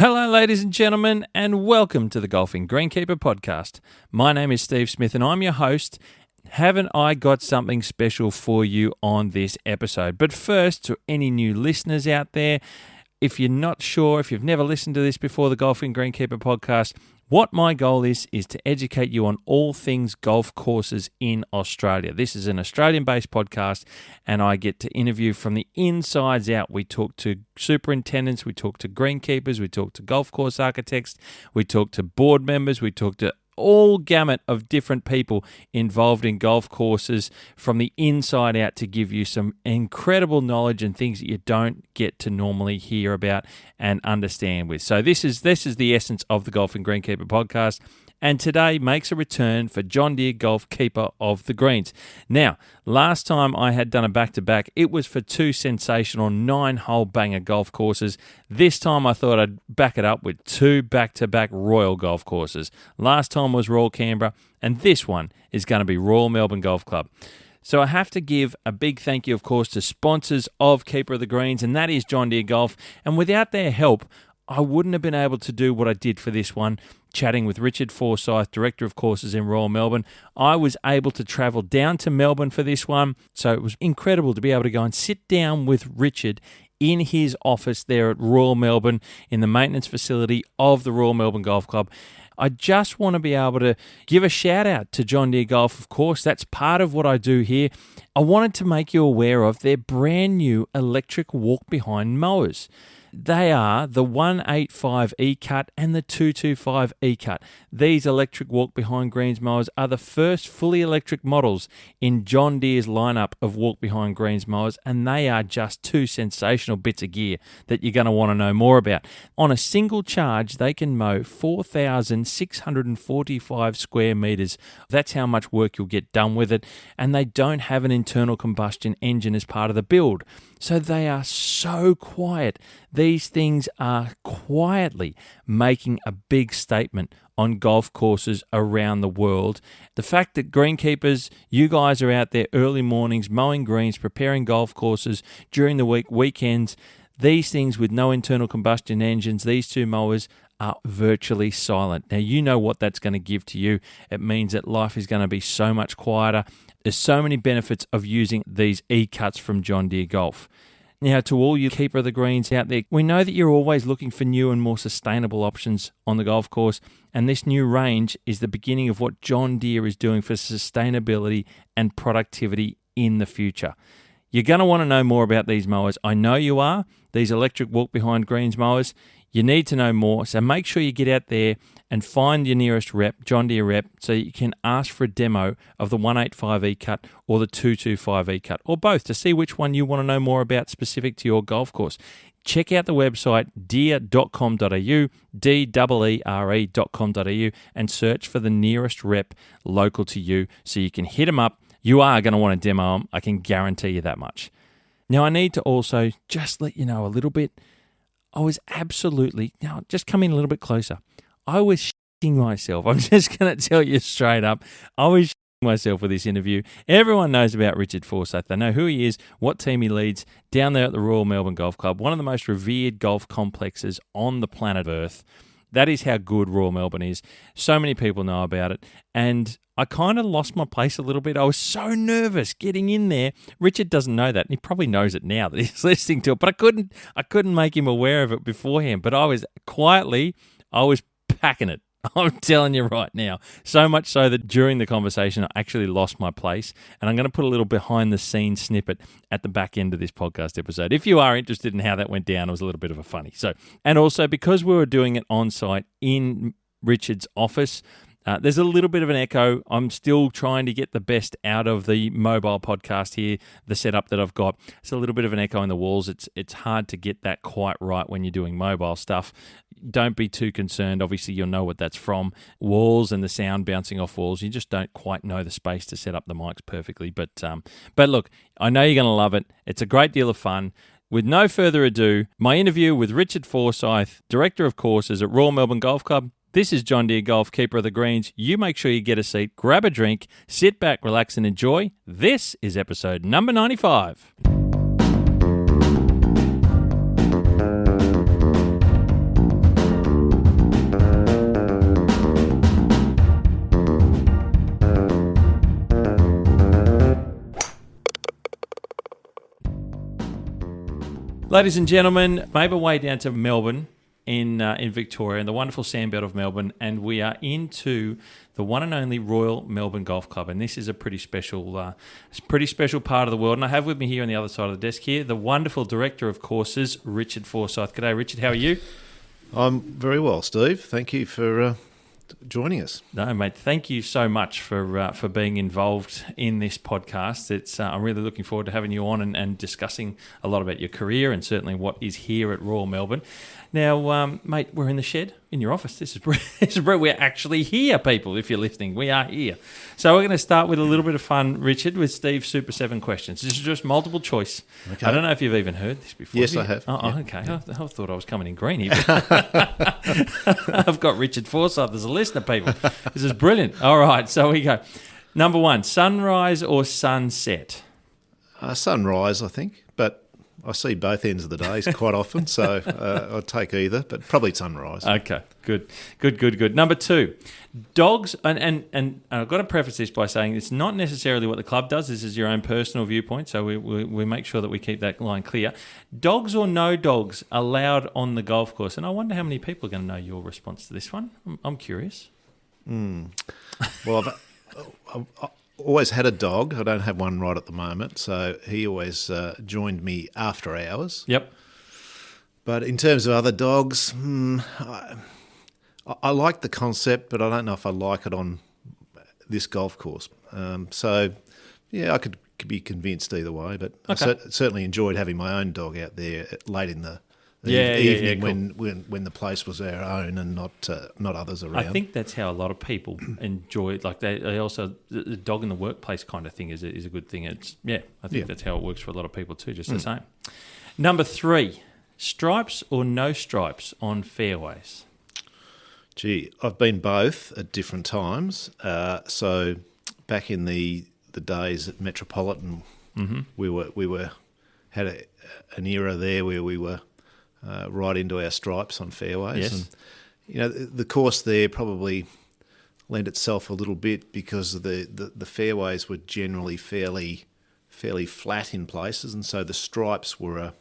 Hello, ladies and gentlemen, and welcome to the Golfing Greenkeeper podcast. My name is Steve Smith, and I'm your host. Haven't I got something special for you on this episode? But first, to any new listeners out there, if you're not sure, if you've never listened to this before, the Golfing Greenkeeper podcast, what my goal is to educate you on all things golf courses in Australia. This is an Australian-based podcast, and I get to interview from the insides out. We talk to superintendents, we talk to greenkeepers, we talk to golf course architects, we talk to board members, we talk to all gamut of different people involved in golf courses from the inside out to give you some incredible knowledge and things that you don't get to normally hear about and understand with. So this is the essence of the Golfing Greenkeeper podcast. And today makes a return for John Deere Golf Keeper of the Greens. Now, last time I had done a back-to-back, it was for two sensational 9-hole banger golf courses. This time I thought I'd back it up with two back-to-back Royal golf courses. Last time was Royal Canberra, and this one is going to be Royal Melbourne Golf Club. So I have to give a big thank you, of course, to sponsors of Keeper of the Greens, and that is John Deere Golf. And without their help, I wouldn't have been able to do what I did for this one, chatting with Richard Forsyth, Director of Courses in Royal Melbourne. I was able to travel down to Melbourne for this one, so it was incredible to be able to go and sit down with Richard in his office there at Royal Melbourne in the maintenance facility of the Royal Melbourne Golf Club. I just want to be able to give a shout out to John Deere Golf, of course. That's part of what I do here. I wanted to make you aware of their brand new electric walk-behind mowers. They are the 185 E-Cut and the 225 E-Cut. These electric walk-behind greens mowers are the first fully electric models in John Deere's lineup of walk-behind greens mowers, and they are just two sensational bits of gear that you're going to want to know more about. On a single charge, they can mow 4,645 square metres. That's how much work you'll get done with it, and they don't have an internal combustion engine as part of the build. So they are so quiet. These things are quietly making a big statement on golf courses around the world. The fact that greenkeepers, you guys are out there early mornings mowing greens, preparing golf courses during the week, weekends, these things with no internal combustion engines, these two mowers are virtually silent. Now, you know what that's going to give to you. It means that life is going to be so much quieter. There's so many benefits of using these E-Cuts from John Deere Golf. Now, to all you Keeper of the Greens out there, we know that you're always looking for new and more sustainable options on the golf course, and this new range is the beginning of what John Deere is doing for sustainability and productivity in the future. You're going to want to know more about these mowers. I know you are. These electric walk-behind greens mowers. You need to know more, so make sure you get out there and find your nearest rep, John Deere rep, so you can ask for a demo of the 185 E-Cut or the 225 E-Cut, or both, to see which one you want to know more about specific to your golf course. Check out the website deere.com.au, deere.com.au, and search for the nearest rep local to you so you can hit them up. You are going to want to demo them, I can guarantee you that much. Now, I need to also just let you know a little bit. I was absolutely, now just come in a little bit closer. I was shitting myself. I'm just going to tell you straight up. I was shitting myself with this interview. Everyone knows about Richard Forsyth. They know who he is, what team he leads down there at the Royal Melbourne Golf Club, one of the most revered golf complexes on the planet Earth. That is how good Royal Melbourne is. So many people know about it. And I kind of lost my place a little bit. I was so nervous getting in there. Richard doesn't know that, and he probably knows it now that he's listening to it. But I couldn't make him aware of it beforehand. But I was packing it. I'm telling you right now. So much so that during the conversation, I actually lost my place. And I'm going to put a little behind-the-scenes snippet at the back end of this podcast episode. If you are interested in how that went down, it was a little bit of a funny. And also, because we were doing it on-site in Richard's office, there's a little bit of an echo. I'm still trying to get the best out of the mobile podcast here, the setup that I've got. It's a little bit of an echo in the walls. It's hard to get that quite right when you're doing mobile stuff. Don't be too concerned. Obviously, you'll know what that's from. Walls and the sound bouncing off walls. You just don't quite know the space to set up the mics perfectly. But look, I know you're going to love it. It's a great deal of fun. With no further ado, my interview with Richard Forsyth, Director of Courses at Royal Melbourne Golf Club. This is John Deere Golf, Keeper of the Greens. You make sure you get a seat, grab a drink, sit back, relax, and enjoy. This is episode number 95. Ladies and gentlemen, made our way down to Melbourne in Victoria, in the wonderful Sandbelt of Melbourne, and we are into the one and only Royal Melbourne Golf Club. And this is a pretty special part of the world. And I have with me here on the other side of the desk here the wonderful Director of Courses, Richard Forsyth. G'day, Richard. How are you? I'm very well, Steve. Thank you for joining us. No, mate. Thank you so much for being involved in this podcast. I'm really looking forward to having you on and discussing a lot about your career and certainly what is here at Royal Melbourne. Now, mate, we're in the shed in your office. This is brilliant. We're actually here, people. If you're listening, we are here. So we're going to start with a little bit of fun, Richard, with Steve's Super 7 questions. This is just multiple choice. Okay. I don't know if you've even heard this before. Yes, I have. Oh, okay. I thought I was coming in green here. I've got Richard Forsyth as a listener, people. This is brilliant. All right, so we go. Number 1, sunrise or sunset? Sunrise, I think, but I see both ends of the days quite often, so I'll take either, but probably sunrise. Okay, good. Number 2, dogs, and I've got to preface this by saying it's not necessarily what the club does. This is your own personal viewpoint, so we make sure that we keep that line clear. Dogs or no dogs allowed on the golf course? And I wonder how many people are going to know your response to this one. I'm curious. Well, I've always had a dog. I don't have one right at the moment, so he always joined me after hours. Yep. But in terms of other dogs, I like the concept, but I don't know if I like it on this golf course. So, yeah, I could be convinced either way, but okay. I certainly enjoyed having my own dog out there late in the evening cool. when the place was our own and not others around. I think that's how a lot of people enjoy it. Like they also the dog in the workplace kind of thing is a good thing. I think that's how it works for a lot of people too. Just the same. Number 3, stripes or no stripes on fairways? Gee, I've been both at different times. So back in the days at Metropolitan, we had an era there where we were right into our stripes on fairways. Yes. And, the course there probably lent itself a little bit because the fairways were generally fairly flat in places, and so the stripes were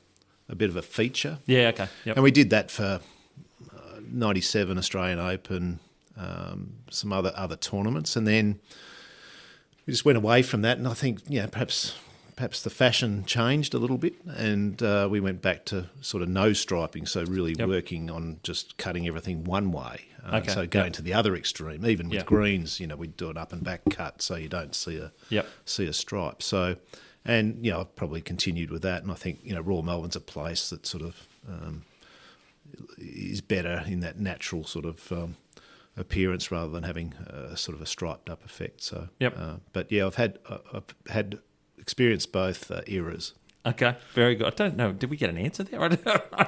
a bit of a feature. Yeah, okay. Yep. And we did that for 97 Australian Open, some other tournaments, and then we just went away from that, and I think, perhaps the fashion changed a little bit, and we went back to sort of no striping, so really working on just cutting everything one way. So going to the other extreme, even with greens, we'd do an up and back cut, so you don't see a stripe. So, and I've probably continued with that, and I think Royal Melbourne's a place that sort of is better in that natural sort of appearance rather than having sort of a striped up effect. So, but yeah, I've had experienced both eras. Okay, very good. I don't know. Did we get an answer there?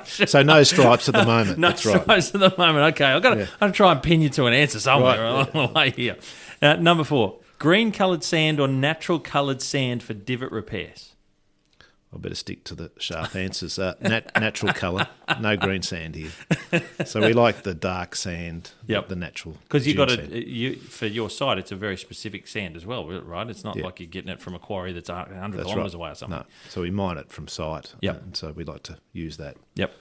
So no stripes at the moment. No That's stripes right. at the moment. Okay, I've got to try and pin you to an answer somewhere along the way here. Number 4, green-coloured sand or natural-coloured sand for divot repairs? I better stick to the sharp answers. Natural colour, no green sand here. So we like the dark sand, the natural. Because you got for your side, it's a very specific sand as well, right? It's not like you're getting it from a quarry that's 100 kilometres away or something. No, so we mine it from site. Yep. And so we like to use that. Yep.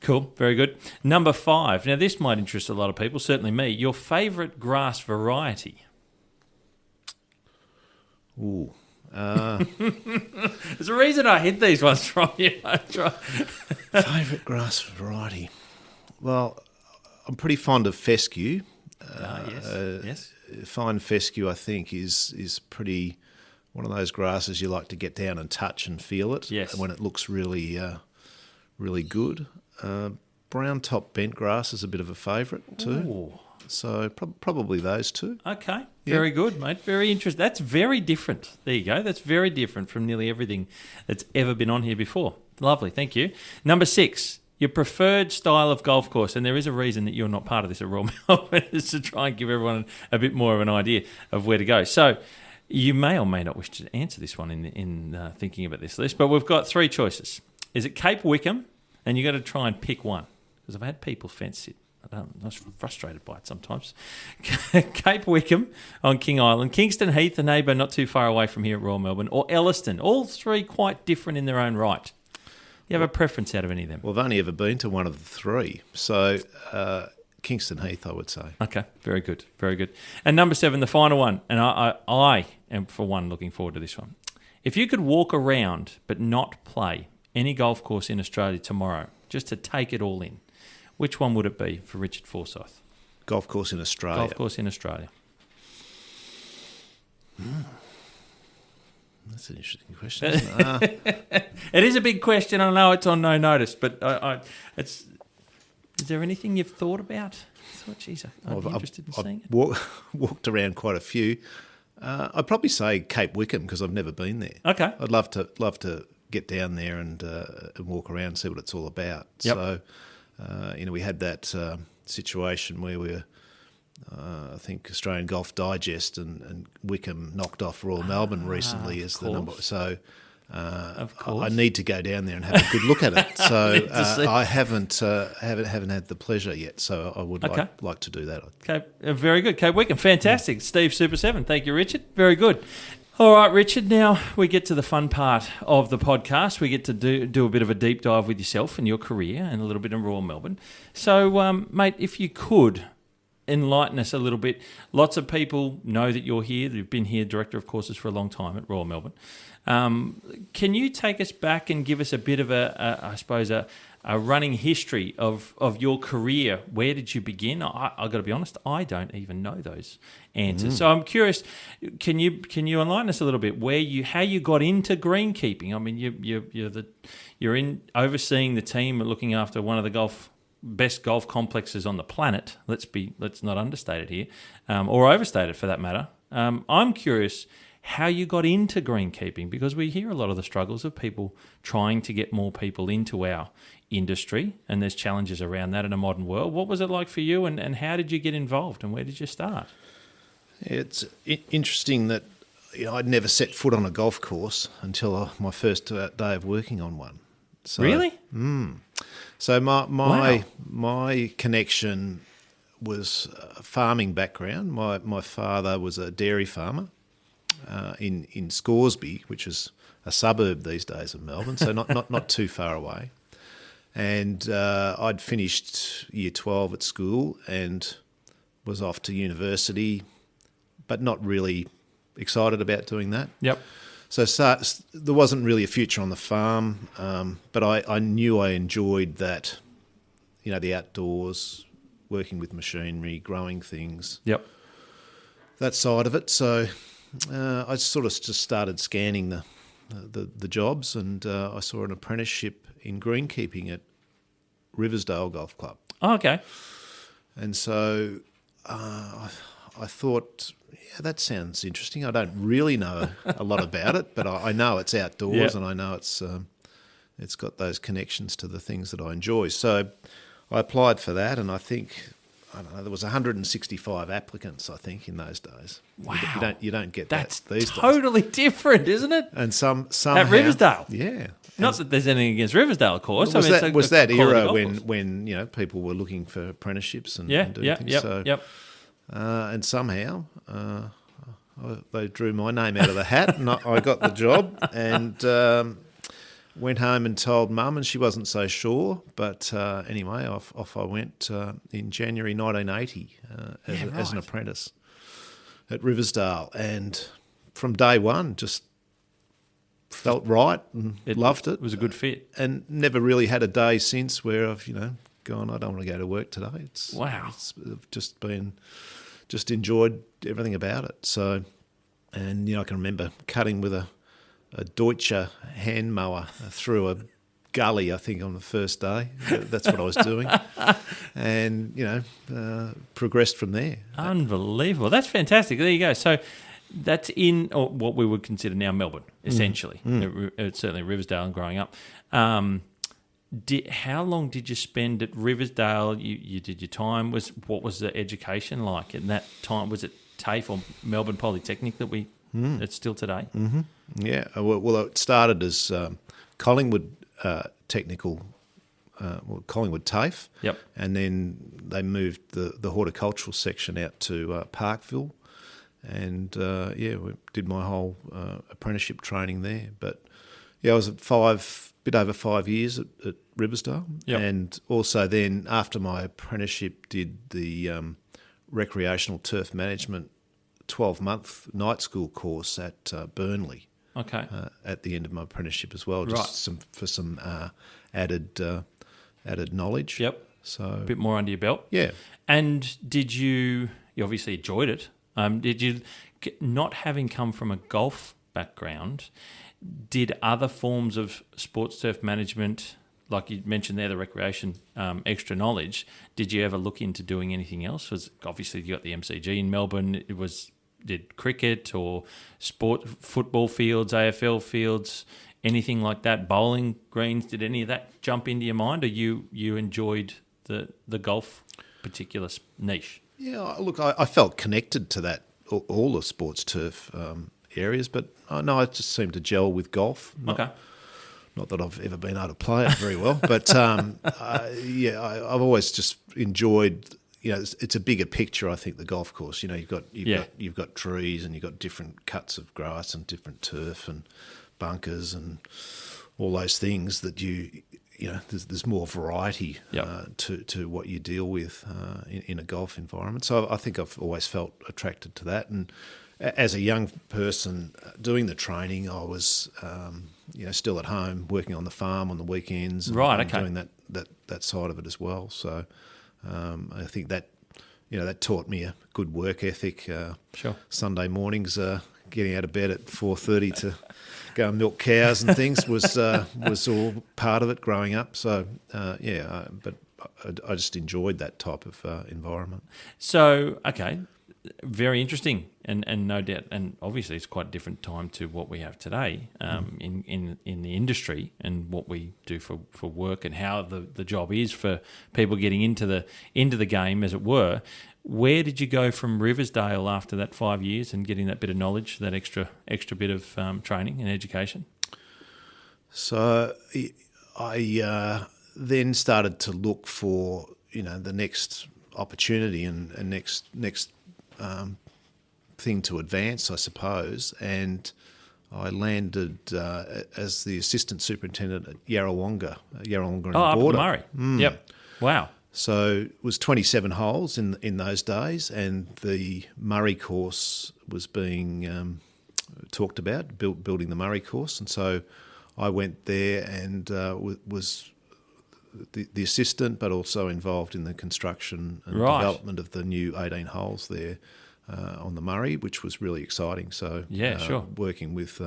Cool, very good. Number 5. Now this might interest a lot of people, certainly me. Your favourite grass variety? Ooh. There's a reason I hid these ones from you. Favourite grass variety? Well, I'm pretty fond of fescue. Yes. Fine fescue, I think, is pretty one of those grasses you like to get down and touch and feel it. Yes. When it looks really, really good. Brown top bent grass is a bit of a favourite too. Ooh. So probably those two. Okay, very good, mate. Very interesting. That's very different. There you go. That's very different from nearly everything that's ever been on here before. Lovely, thank you. Number 6, your preferred style of golf course, and there is a reason that you're not part of this at Royal Melbourne, is to try and give everyone a bit more of an idea of where to go. So you may or may not wish to answer this one in thinking about this list, but we've got 3 choices. Is it Cape Wickham? And you've got to try and pick one, because I've had people fence it. I was frustrated by it sometimes. Cape Wickham on King Island, Kingston Heath, a neighbour not too far away from here at Royal Melbourne, or Elliston. All 3 quite different in their own right. You have a preference out of any of them? Well, I've only ever been to one of the three. So Kingston Heath, I would say. Okay, very good, very good. And number 7, the final one, and I am, for one, looking forward to this one. If you could walk around but not play any golf course in Australia tomorrow, just to take it all in, which one would it be for Richard Forsyth? Golf course in Australia. Golf course in Australia. That's an interesting question, isn't it? It is a big question. I know it's on no notice, but is there anything you've thought about? I thought, geez, I'd be interested in seeing it. Walked around quite a few. I'd probably say Cape Wickham because I've never been there. Okay. I'd love to get down there and walk around and see what it's all about. Yep. So, we had that situation where we were, I think Australian Golf Digest and Wickham knocked off Royal Melbourne recently as the number. So of course. I need to go down there and have a good look at it. So I haven't had the pleasure yet. So I would like to do that. Okay, very good. Cape Wickham, fantastic. Steve Super 7. Thank you, Richard. Very good. All right, Richard, now we get to the fun part of the podcast. We get to do a bit of a deep dive with yourself and your career and a little bit in Royal Melbourne. So, mate, if you could enlighten us a little bit. Lots of people know that you're here. You've been here, Director of Courses, for a long time at Royal Melbourne. Can you take us back and give us a bit of a running history of your career? Where did you begin? I've got to be honest, I don't even know those answers. So I'm curious, can you enlighten us a little bit how you got into greenkeeping? I mean, you're in overseeing the team, looking after one of the best golf complexes on the planet. Let's not understate it here, or overstate it for that matter. I'm curious how you got into greenkeeping, because we hear a lot of the struggles of people trying to get more people into our industry, and there's challenges around that in a modern world. What was it like for you, and how did you get involved, and where did you start? It's interesting that I'd never set foot on a golf course until my first day of working on one. So, really? So Wow. my connection was a farming background. My father was a dairy farmer in Scoresby, which is a suburb these days of Melbourne, so not too far away. And I'd finished year 12 at school and was off to university, but not really excited about doing that. Yep. So there wasn't really a future on the farm, but I knew I enjoyed that, the outdoors, working with machinery, growing things. Yep. That side of it. So I sort of just started scanning the jobs, and I saw an apprenticeship in greenkeeping at Riversdale Golf Club. Oh, okay. And so I thought, yeah, that sounds interesting. I don't really know a lot about it, but I know it's outdoors, and I know it's got those connections to the things that I enjoy. So I applied for that, and I think, there was 165 applicants, I think, in those days. Wow. You don't get That's that these days. totally different, isn't it? And somehow, at Riversdale. Yeah. Not that there's anything against Riversdale, of course. Was that quality era golf course. when people were looking for apprenticeships and doing things? Yep. And somehow they drew my name out of the hat, and I got the job, and went home and told Mum, and she wasn't so sure. But anyway, off I went in January 1980 as an apprentice at Riversdale, and from day one just felt right and loved it. It was a good fit. And never really had a day since where I've, gone, I don't want to go to work today. It's just enjoyed everything about it. So, and, I can remember cutting with a Deutscher hand mower through a gully, I think, on the first day. That's what I was doing. And, progressed from there. Unbelievable. That's fantastic. There you go. So that's in what we would consider now Melbourne, essentially. It's certainly Riversdale and growing up. How long did you spend at Riversdale? You did your time. What was the education like in that time? Was it TAFE or Melbourne Polytechnic that's still today? Mm-hmm. Yeah. Well, it started as Collingwood Technical, Collingwood TAFE. Yep. And then they moved the horticultural section out to Parkville. And, we did my whole apprenticeship training there. But, I was at bit over 5 years at Riversdale, and also then after my apprenticeship did the recreational turf management 12-month night school course at Burnley. Okay. At the end of my apprenticeship as well, just for some added knowledge. Yep. So a bit more under your belt. Yeah. And did you obviously enjoyed it? Did you, not having come from a golf background, did other forms of sports turf management, like you mentioned there, the recreation extra knowledge, did you ever look into doing anything else? Was obviously you got the MCG in Melbourne. Did cricket or football fields, AFL fields, anything like that, bowling greens, did any of that jump into your mind, or you enjoyed the golf particular niche? Yeah, look, I felt connected to that, all the sports turf areas, but no, I just seemed to gel with golf. Not that I've ever been able to play it very well, but I've always just enjoyed. It's a bigger picture. I think the golf course. You've got trees and you've got different cuts of grass and different turf and bunkers and all those things that there's more variety to what you deal with in a golf environment. So I think I've always felt attracted to that. And as a young person doing the training, I was still at home working on the farm on the weekends and doing that side of it as well. So I think that that taught me a good work ethic. Sure. Sunday mornings, getting out of bed at 4:30 to go and milk cows and things was all part of it growing up. So but I just enjoyed that type of environment. So okay, very interesting, and no doubt, and obviously it's quite a different time to what we have today in the industry and what we do for work and how the job is for people getting into the game, as it were. Where did you go from Riversdale after that 5 years and getting that bit of knowledge, that extra bit of training and education? So I then started to look for the next opportunity and next thing to advance, I suppose, and I landed as the assistant superintendent at Yarrawonga and the border. Up at the Murray. Yep. Wow. So it was 27 holes in those days, and the Murray course was being talked about, building the Murray course, and so I went there and was the assistant, but also involved in the construction and development of the new 18 holes there on the Murray, which was really exciting. So sure. Working with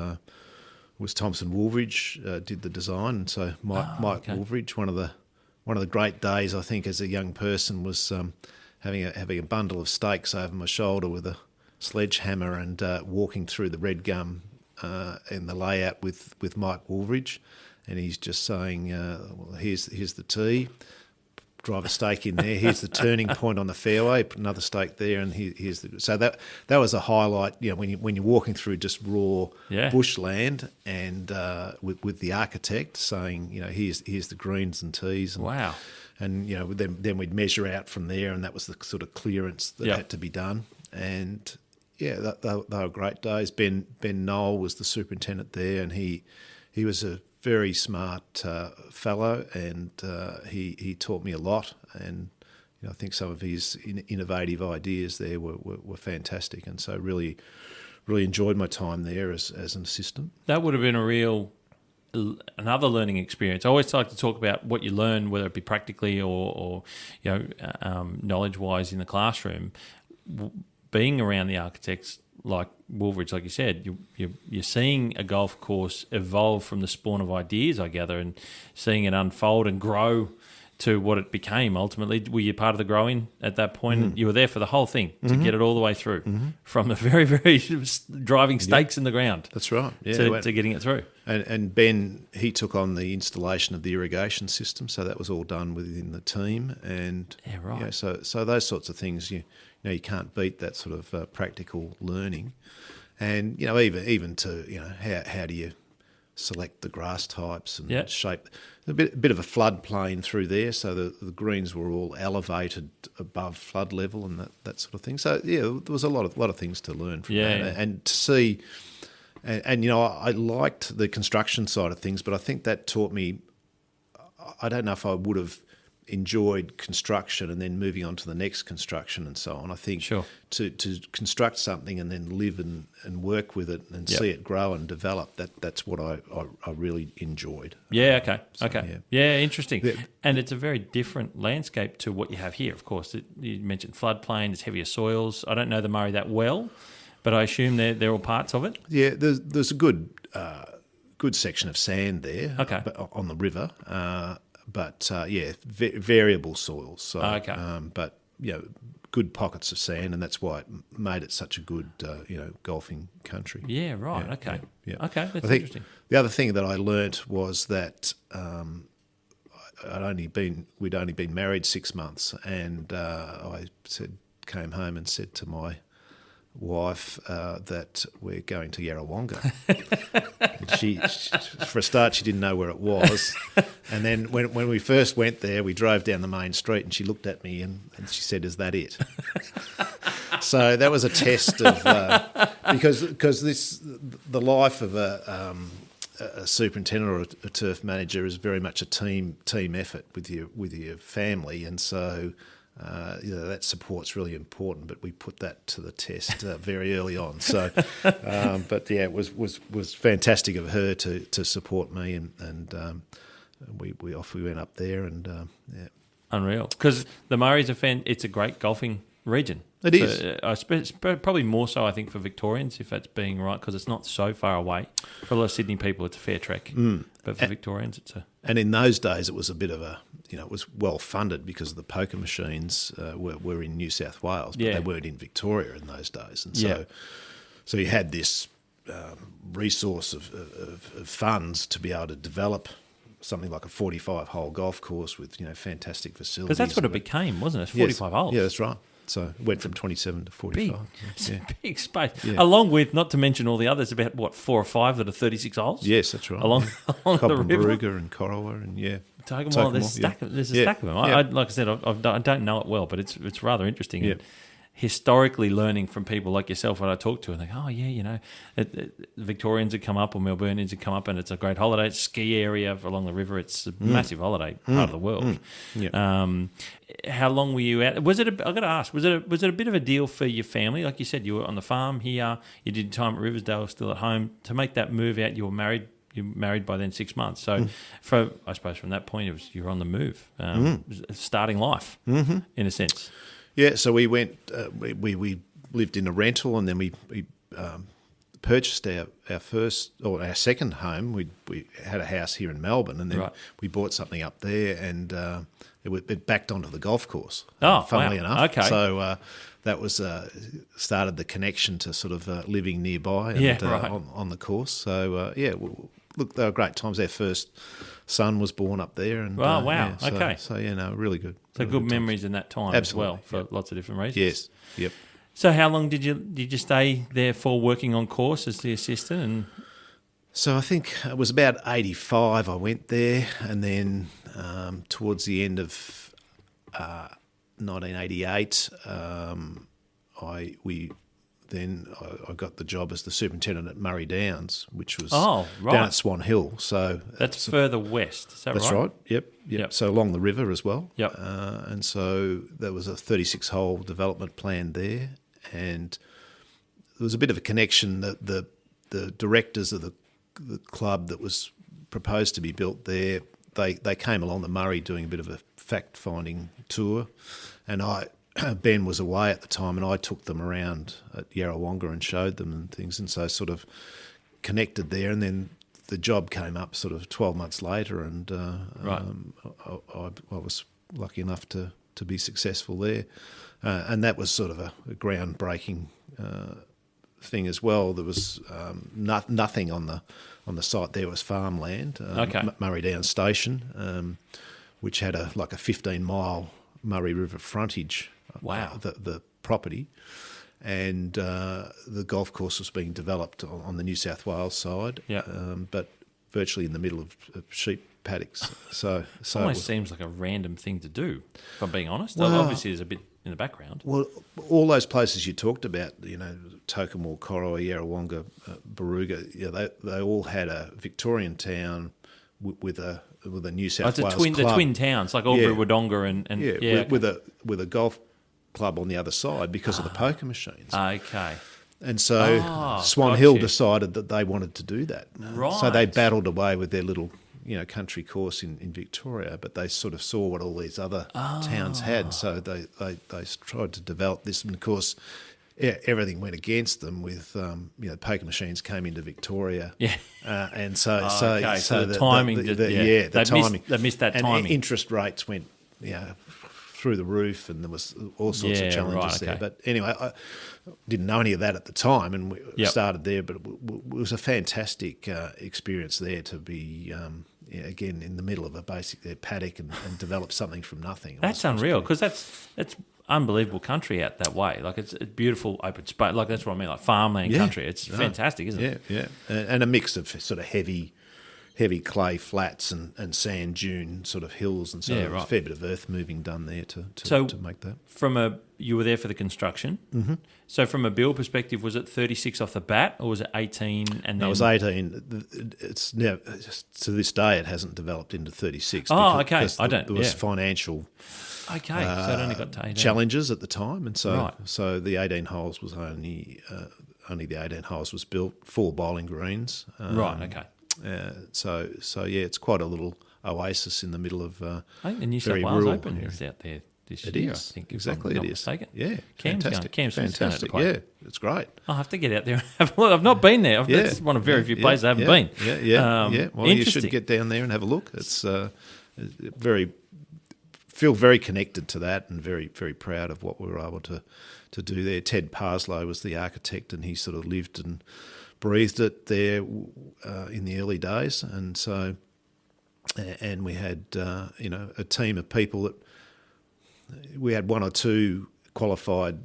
Thompson Woolridge did the design, and so Mike Woolridge, one of the great days I think as a young person was having a bundle of stakes over my shoulder with a sledgehammer and walking through the red gum in the layout with Mike Woolridge. And he's just saying, here's the tee, drive a stake in there. Here's the turning point on the fairway, put another stake there, and here's the. So that was a highlight. When you're walking through just raw bushland, and with the architect saying, here's the greens and tees. And, wow. And then we'd measure out from there, and that was the sort of clearance that had to be done. And they were great days. Ben Knoll was the superintendent there, and he was a very smart fellow, and he taught me a lot. And I think some of his innovative ideas there were fantastic, and so really enjoyed my time there as an assistant. That would have been another learning experience. I always like to talk about what you learn, whether it be practically or knowledge-wise in the classroom. Being around the architects like Woolridge, like you said, you're seeing a golf course evolve from the spawn of ideas, I gather, and seeing it unfold and grow to what it became ultimately. Were you part of the growing at that point? Mm-hmm. You were there for the whole thing to get it all the way through, from the very, very driving stakes in the ground. That's right. Yeah, to getting it through. And Ben, he took on the installation of the irrigation system, so that was all done within the team. And so those sorts of things, you can't beat that sort of practical learning. And even to how do you select the grass types and shape a bit of a floodplain through there, so the greens were all elevated above flood level and that sort of thing. So there was a lot of things to learn from that, and to see And I liked the construction side of things, but I think that taught me, I don't know if I would have enjoyed construction and then moving on to the next construction and so on. I think to construct something and then live and work with it and see it grow and develop, that's what I really enjoyed. Yeah, okay. Yeah, interesting. Yeah. And it's a very different landscape to what you have here, of course. You mentioned floodplain, there's heavier soils. I don't know the Murray that well, but I assume they're all parts of it? Yeah, there's a good section of sand there on the river. But variable soils. So, but good pockets of sand, and that's why it made it such a good golfing country. Yeah, right. Yeah, okay. Yeah. Okay, that's I think interesting. The other thing that I learnt was that we'd only been married 6 months, and I came home and said to my wife that we're going to Yarrawonga. she, for a start, she didn't know where it was, and then when we first went there, we drove down the main street, and she looked at me and she said, "Is that it?" So that was a test of because the life of a superintendent or a turf manager is very much a team effort with your family, and so. That support's really important, but we put that to the test very early on. So, but yeah, it was fantastic of her to support me, and we went up there, and unreal. Because the Murray's it's a great golfing region. It is. I suppose probably more so, I think, for Victorians, if that's being right, because it's not so far away. For a lot of Sydney people, it's a fair trek, but for Victorians, it's a. And in those days, it was a bit of a. It was well funded because the poker machines were in New South Wales, but they weren't in Victoria in those days, and so you had this resource of funds to be able to develop something like a 45-hole golf course with fantastic facilities. Because that's what it became, wasn't it? 45 holes. Yeah, that's right. So it went from 27 to 45. It's a big space. Yeah. Along with, not to mention all the others, about 4 or 5 that are 36 holes? Yes, that's right. Along the river. and Corowa and Tokemore, there's a stack of them. Yeah. Like I said, I don't know it well, but it's rather interesting. Yeah. And historically learning from people like yourself when I talk to, and they go, Victorians would come up or Melburnians would come up, and it's a great holiday. It's a ski area along the river. It's a massive holiday part of the world. Yeah. How long were you out? Was it? I got to ask. Was it a bit of a deal for your family? Like you said, you were on the farm here. You did time at Riversdale, still at home. To make that move out, you were married. You were married by then 6 months. So, I suppose from that point, you were on the move, starting life in a sense. Yeah. So we went. We lived in a rental, and then we purchased our second home. We had a house here in Melbourne, and then we bought something up there, and it backed onto the golf course. Funnily enough. Okay. So that was started the connection to sort of living nearby and on the course. So look, they were great times. Our first son was born up there, and okay. So really good. So really good memories in that time as well for lots of different reasons. Yes. Yep. So how long did you stay there for, working on course as the assistant? And so I think it was about 85 I went there, and then towards the end of 1988 I got the job as the superintendent at Murray Downs, which was down at Swan Hill. So that's further west, is that right? That's right, yep. So along the river as well. Yep. And so there was a 36-hole development plan there, and there was a bit of a connection that the directors of the club that was proposed to be built there, they came along the Murray doing a bit of a fact-finding tour, and Ben was away at the time, and I took them around at Yarrawonga and showed them and things, and so sort of connected there, and then the job came up sort of 12 months later, and I was lucky enough to be successful there, and that was sort of a groundbreaking thing as well. There was nothing on the site. There was farmland, Murray Downs Station, which had a 15-mile Murray River frontage. Wow. The property, and the golf course was being developed on the New South Wales side, but virtually in the middle of sheep paddocks. So Almost seems like a random thing to do, if I'm being honest. Well, Obviously, there's a bit in the background. Well, all those places you talked about, Tokemore, Corowa, Yarrawonga, Barooga, they all had a Victorian town with a New South Wales club. The twin towns, like Albury, Wodonga, and with a golf club on the other side because of the poker machines. Okay. And so Swan Hill decided that they wanted to do that. Right. So they battled away with their little, country course in Victoria, but they sort of saw what all these other towns had. So they tried to develop this, and of course, everything went against them. With poker machines came into Victoria, and so the timing, the timing, they missed that timing. And interest rates went, through the roof, and there was all sorts of challenges there. But anyway, I didn't know any of that at the time, and we started there. But it was a fantastic experience there to be, again, in the middle of a basic paddock and develop something from nothing. That's unreal, because that's unbelievable country out that way. Like, it's a beautiful open space. Like, that's what I mean, like farmland country. It's fantastic, isn't it? Yeah. And a mix of sort of heavy clay flats and sand dune sort of hills, and so there was a fair bit of earth moving done there to make that. You were there for the construction. Mm-hmm. So from a build perspective, was it 36 off the bat, or was it 18? And no, it was 18. It's now, to this day, it hasn't developed into 36. Because there was financial. Okay, so it only got to 18. Challenges at the time, and so the 18 holes was only the 18 holes was built, 4 bowling greens. Right. Okay. So it's quite a little oasis in the middle of. I think the New South Wales Open is out there this year. I think exactly it is. Mistaken. Yeah, Cam's fantastic. Yeah, it's great. I'll have to get out there and have a look. I've not been there. That's one of very few places I haven't been. Yeah. Well, you should get down there and have a look. It's feel very connected to that, and very, very proud of what we were able to do there. Ted Parslow was the architect, and he sort of lived and breathed it there in the early days, and so we had a team of people that we had 1 or 2 qualified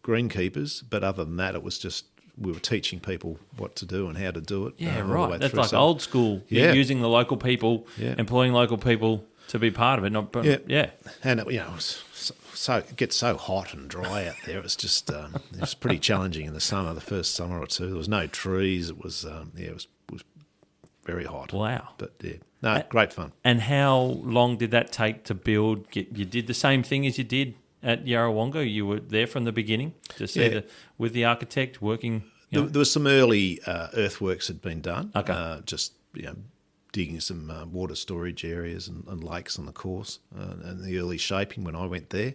greenkeepers, but other than that, it was just we were teaching people what to do and how to do it. Right. That's like old school. Using the local people, employing local people to be part of it. And it gets so hot and dry out there. It's just it was pretty challenging in the summer. The first summer or two, there was no trees. It was it was very hot. Wow! But great fun. And how long did that take to build? You did the same thing as you did at Yarrawonga. You were there from the beginning to see with the architect working. There was some early earthworks had been done. Okay. Just digging some water storage areas and lakes on the course, and the early shaping when I went there.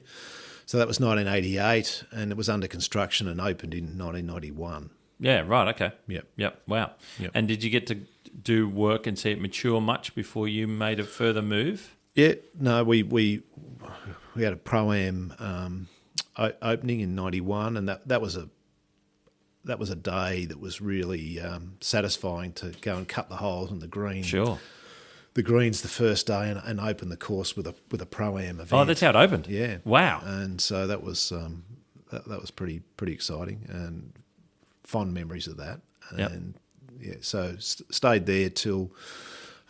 So that was 1988, and it was under construction and opened in 1991. Yeah, right, okay. Yep. Wow. Yep. And did you get to do work and see it mature much before you made a further move? Yeah, no, we had a Pro-Am opening in 91, and that was a day that was really satisfying to go and cut the holes in the green. Sure. The greens the first day and open the course with a Pro-Am event. Oh, that's how it opened? Yeah. Wow. And so that was pretty exciting, and fond memories of that. And so stayed there till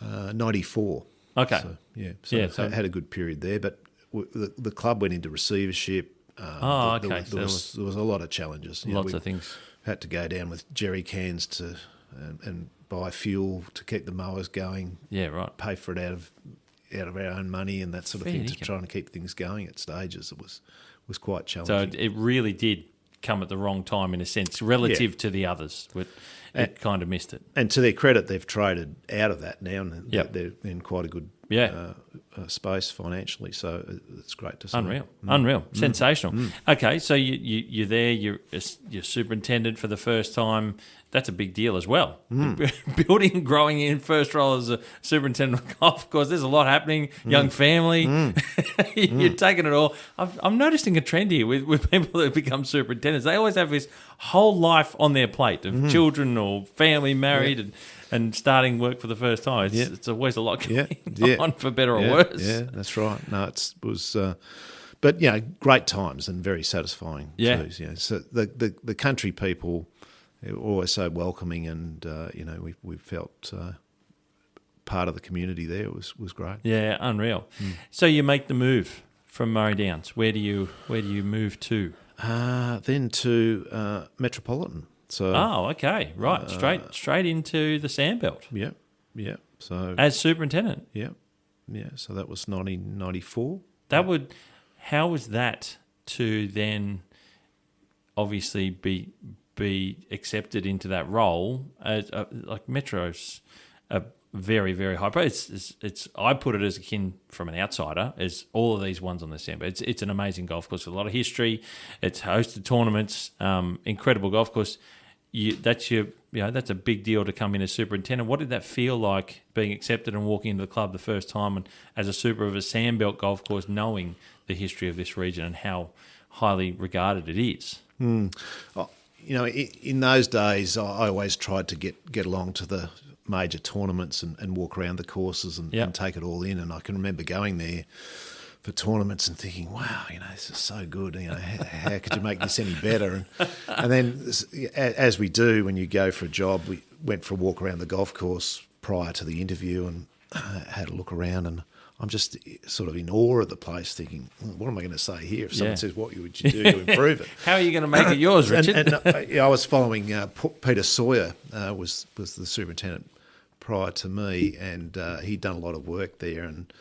94. Okay. So I had a good period there, but the club went into receivership. Okay. There was a lot of challenges. Lots of things. Had to go down with jerry cans and buy fuel to keep the mowers going. Yeah, right. Pay for it out of our own money and that sort of thing, to try and keep things going at stages. It was quite challenging. So it really did come at the wrong time in a sense, relative to the others. It kind of missed it. And to their credit, they've traded out of that now, and they're in quite a good space financially. So it's great to see. Unreal, sensational. Okay, so you're there. You're superintendent for the first time. That's a big deal as well. Building, growing in first role as a superintendent of golf. Of course, there's a lot happening. Young family, you're taking it all. I'm noticing a trend here with people that become superintendents. They always have this whole life on their plate of children or family, married, and starting work for the first time. It's always a lot going on, for better or worse. Yeah, that's right. No, it was. But great times and very satisfying too. So the country people were always so welcoming, and we felt part of the community there was great. Yeah, unreal. So you make the move from Murray Downs. Where do you move to? Then to Metropolitan. So okay, right, straight into the Sandbelt. Yeah. So as superintendent. Yeah. So that was 1994. How was that to then obviously be accepted into that role? As like Metro's a very, very high. It's I put it as akin from an outsider as all of these ones on the Sandbelt. It's an amazing golf course with a lot of history. It's hosted tournaments. Incredible golf course. That's a big deal to come in as superintendent. What did that feel like being accepted and walking into the club the first time and as a super of a Sandbelt golf course, knowing the history of this region and how highly regarded it is? Oh, in those days, I always tried to get along to the major tournaments and walk around the courses and take it all in. And I can remember going there for tournaments and thinking, wow, this is so good. How could you make this any better? And then, as we do when you go for a job, we went for a walk around the golf course prior to the interview and had a look around, and I'm just sort of in awe of the place, thinking, what am I going to say here? If someone says, what would you do to improve it? How are you going to make it yours, Richard? and I was following Peter Sawyer, was the superintendent prior to me, and he'd done a lot of work there, and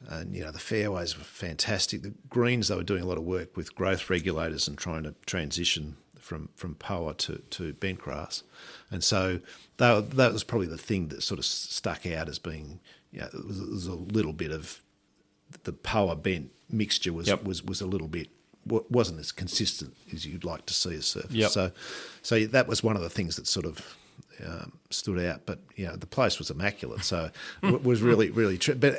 the fairways were fantastic. The greens, they were doing a lot of work with growth regulators and trying to transition from POA to bent grass. And so that was probably the thing that sort of stuck out as being, it was a little bit of the POA bent mixture was a little bit, wasn't as consistent as you'd like to see a surface. So that was one of the things that sort of stood out. But, the place was immaculate. So it was really, really true. But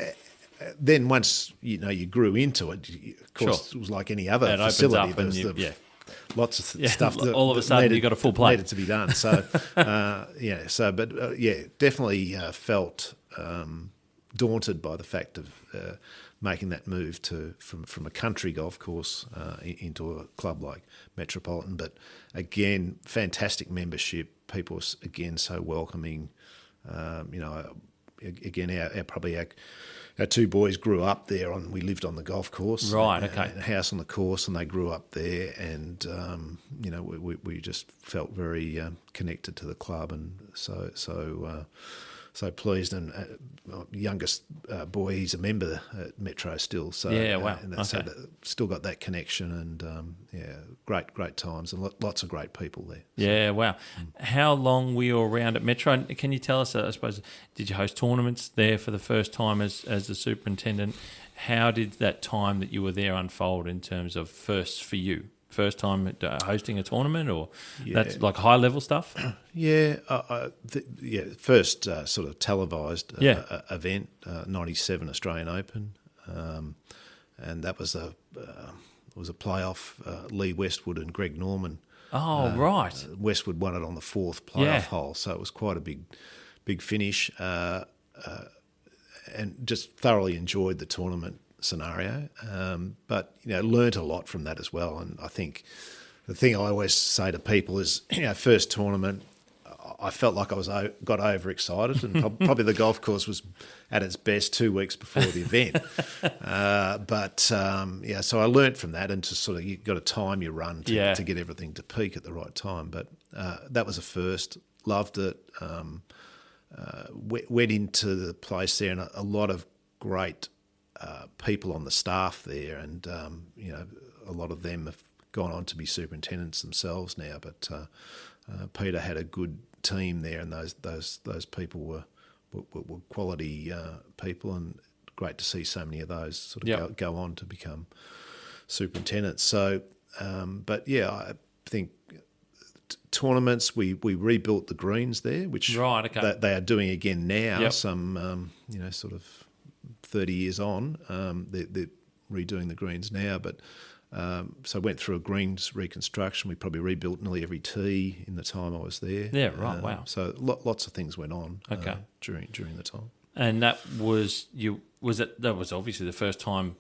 then once you grew into it, of course, it was like any other facility. There was lots of stuff that all of a sudden you got a full plate needed to be done. So definitely felt daunted by the fact of making that move from a country golf course into a club like Metropolitan. But again, fantastic membership. People again so welcoming. Again, our two boys grew up there. We lived on the golf course, right? Okay, a house on the course, and they grew up there. And we just felt very connected to the club, and so pleased. And youngest boy, he's a member at Metro still. So wow. So still got that connection, and great times, and lots of great people there. Yeah, wow. How long were you around at Metro? And can you tell us, I suppose, did you host tournaments there for the first time as the superintendent? How did that time that you were there unfold in terms of firsts for you? First time hosting a tournament, or that's like high level stuff? First sort of televised event, 97 Australian Open, and that was a playoff. Lee Westwood and Greg Norman. Oh, right. Westwood won it on the fourth playoff hole, so it was quite a big finish, and just thoroughly enjoyed the tournament scenario, but learnt a lot from that as well. And I think the thing I always say to people is, first tournament, I felt like I got overexcited, and probably the golf course was at its best 2 weeks before the event. So I learnt from that, and to sort of, you've got to time your run to get everything to peak at the right time. But that was a first. Loved it. Went into the place there, and a lot of great people on the staff there, and a lot of them have gone on to be superintendents themselves now. But Peter had a good team there, and those people were quality people, and great to see so many of those sort of go on to become superintendents. So, I think tournaments, we rebuilt the greens there, which they are doing again now. Some sort of 30 years on, they're redoing the greens now. But so I went through a greens reconstruction. We probably rebuilt nearly every tee in the time I was there. Yeah, right. Wow. So lots of things went on during the time. And that was that was obviously the first time,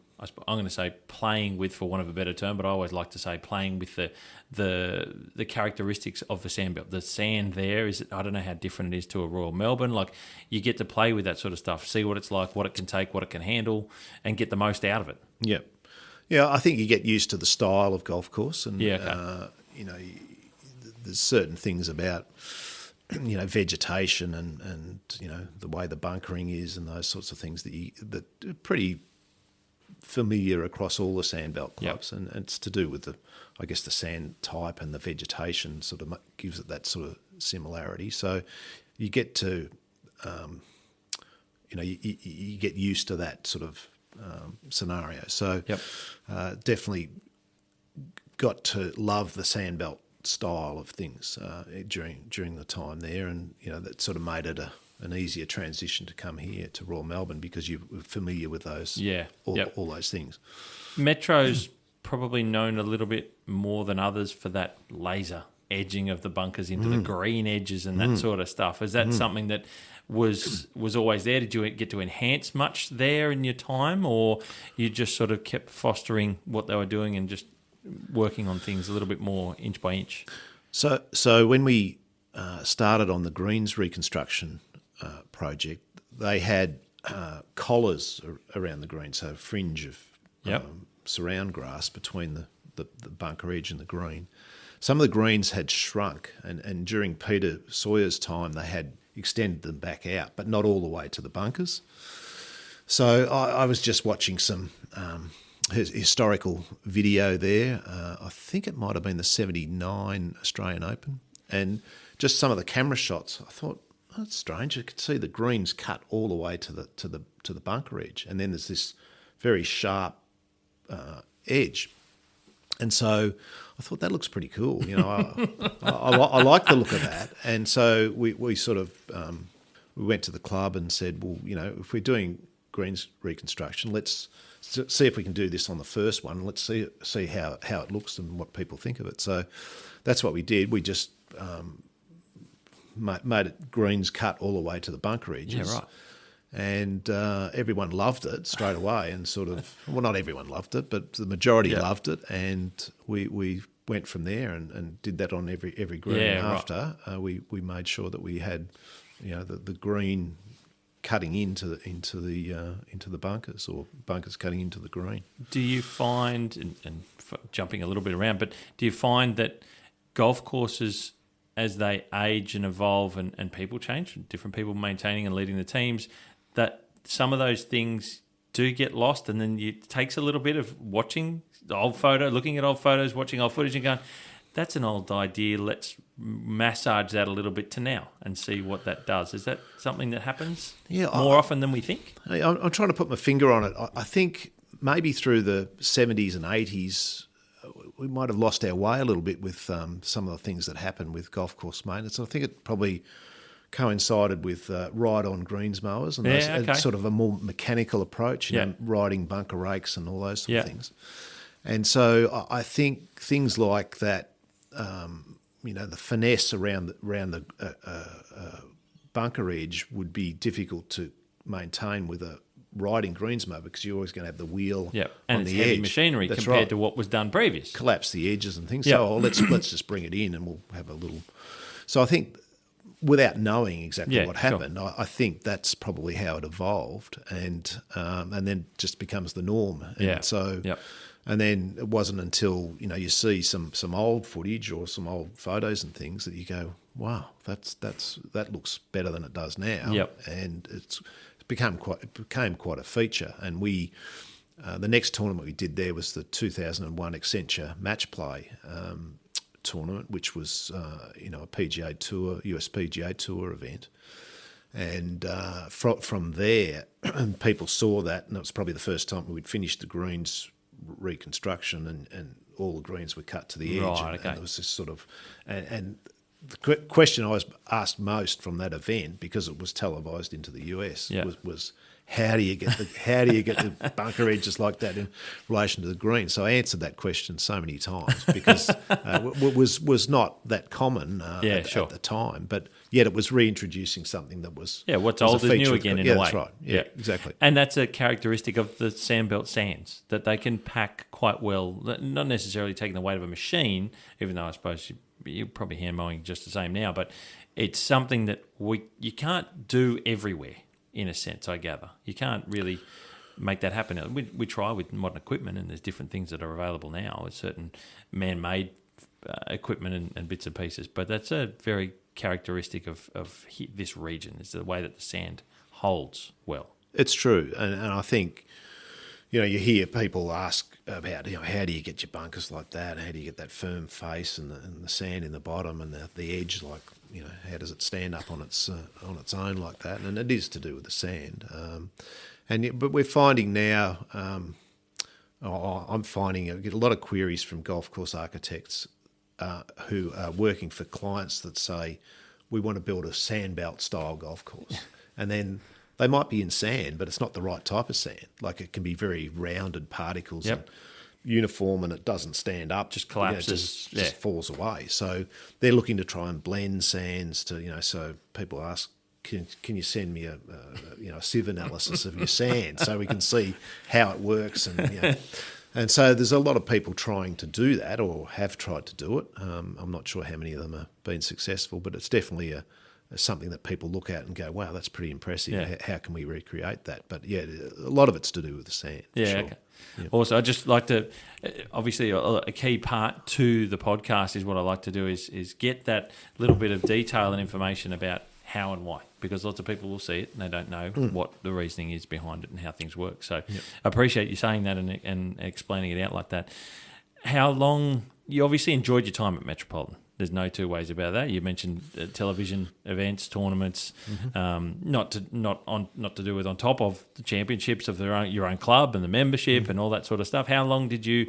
I'm going to say playing with, for want of a better term, but I always like to say playing with the characteristics of the Sandbelt. The sand there is, I don't know how different it is to a Royal Melbourne. Like, you get to play with that sort of stuff, see what it's like, what it can take, what it can handle, and get the most out of it. Yeah. Yeah, I think you get used to the style of golf course, and there's certain things about vegetation and the way the bunkering is and those sorts of things that are pretty familiar across all the Sandbelt clubs, and it's to do with the sand type and the vegetation sort of gives it that sort of similarity. So you get to you get used to that sort of scenario. So definitely got to love the Sandbelt style of things during the time there, and that sort of made it an easier transition to come here to Royal Melbourne because you were familiar with those all those things. Metro's probably known a little bit more than others for that laser edging of the bunkers into the green edges and that sort of stuff. Is that something that was always there? Did you get to enhance much there in your time, or you just sort of kept fostering what they were doing and just working on things a little bit more inch by inch? So when we started on the greens reconstruction project, they had collars around the green, so a fringe of surround grass between the bunker edge and the green. Some of the greens had shrunk, and during Peter Sawyer's time they had extended them back out, but not all the way to the bunkers. So I was just watching some historical video there. I think it might have been the 79 Australian Open, and just some of the camera shots. I thought, oh, that's strange. You could see the greens cut all the way to the bunker edge, and then there's this very sharp edge. And so I thought that looks pretty cool. I like the look of that. And so we sort of we went to the club and said, well, if we're doing greens reconstruction, let's see if we can do this on the first one. Let's see how it looks and what people think of it. So that's what we did. We just made it greens cut all the way to the bunker edges. Yeah, right. And everyone loved it straight away, and sort of, well, not everyone loved it, but the majority loved it, and we went from there and did that on every green after. Right. We made sure that we had, the green cutting into the bunkers, or bunkers cutting into the green. Do you find, and jumping a little bit around, but do you find that golf courses, as they age and evolve and people change, different people maintaining and leading the teams, that some of those things do get lost, and then it takes a little bit of watching the old photo, looking at old photos, watching old footage and going, that's an old idea, let's massage that a little bit to now and see what that does. Is that something that happens more often than we think? I'm trying to put my finger on it. I think maybe through the 70s and 80s, we might have lost our way a little bit with some of the things that happened with golf course maintenance. I think it probably coincided with ride-on greens mowers and sort of a more mechanical approach, riding bunker rakes and all those sort of things. And so I think things like that, the finesse around the bunker edge would be difficult to maintain with a riding greens mower, because you're always going to have the wheel and on the heavy edge. Machinery compared to what was done previous. Collapse the edges and things. So let's just bring it in and we'll have a little. So I think, without knowing exactly what happened, I think that's probably how it evolved, and then just becomes the norm. And and then it wasn't until you see some old footage or some old photos and things that you go, wow, that looks better than it does now. And it became quite a feature. And we the next tournament we did there was the 2001 Accenture Match Play tournament, which was a PGA Tour, US PGA Tour event, and from there people saw that, and it was probably the first time we'd finished the greens reconstruction, and all the greens were cut to the edge, and there was this sort of and the question I was asked most from that event, because it was televised into the US, was how do you get the bunker edges like that in relation to the green? So I answered that question so many times because it was not that common at the time, but yet it was reintroducing something that was what's was old is new again in a way. That's right. Yeah, exactly. And that's a characteristic of the Sandbelt sands, that they can pack quite well, not necessarily taking the weight of a machine, even though I suppose you're probably hand mowing just the same now, but it's something that you can't do everywhere. In a sense, I gather. You can't really make that happen. We try with modern equipment, and there's different things that are available now with certain man-made equipment and bits and pieces. But that's a very characteristic of this region, is the way that the sand holds well. It's true. And I think, you hear people ask about, how do you get your bunkers like that? How do you get that firm face and the sand in the bottom and the edge, like, how does it stand up on its own like that? And it is to do with the sand. But we're finding now, I'm finding I get a lot of queries from golf course architects who are working for clients that say, we want to build a Sandbelt style golf course. And then they might be in sand, but it's not the right type of sand. Like, it can be very rounded particles and uniform, and it doesn't stand up, just collapses, just falls away. So they're looking to try and blend sands to, so people ask, can you send me a sieve analysis of your sand so we can see how it works? And and so there's a lot of people trying to do that, or have tried to do it. I'm not sure how many of them have been successful, but it's definitely something that people look at and go, wow, that's pretty impressive. Yeah. How can we recreate that? But a lot of it's to do with the sand. Yeah, sure. okay. Yeah. Also, I'd just like to, obviously a key part to the podcast is what I like to do is get that little bit of detail and information about how and why, because lots of people will see it and they don't know what the reasoning is behind it and how things work. So I appreciate you saying that and explaining it out like that. How long, you obviously enjoyed your time at Metropolitan. There's no two ways about that. You mentioned television events, tournaments, not to do with on top of the championships of your own club and the membership and all that sort of stuff. How long did you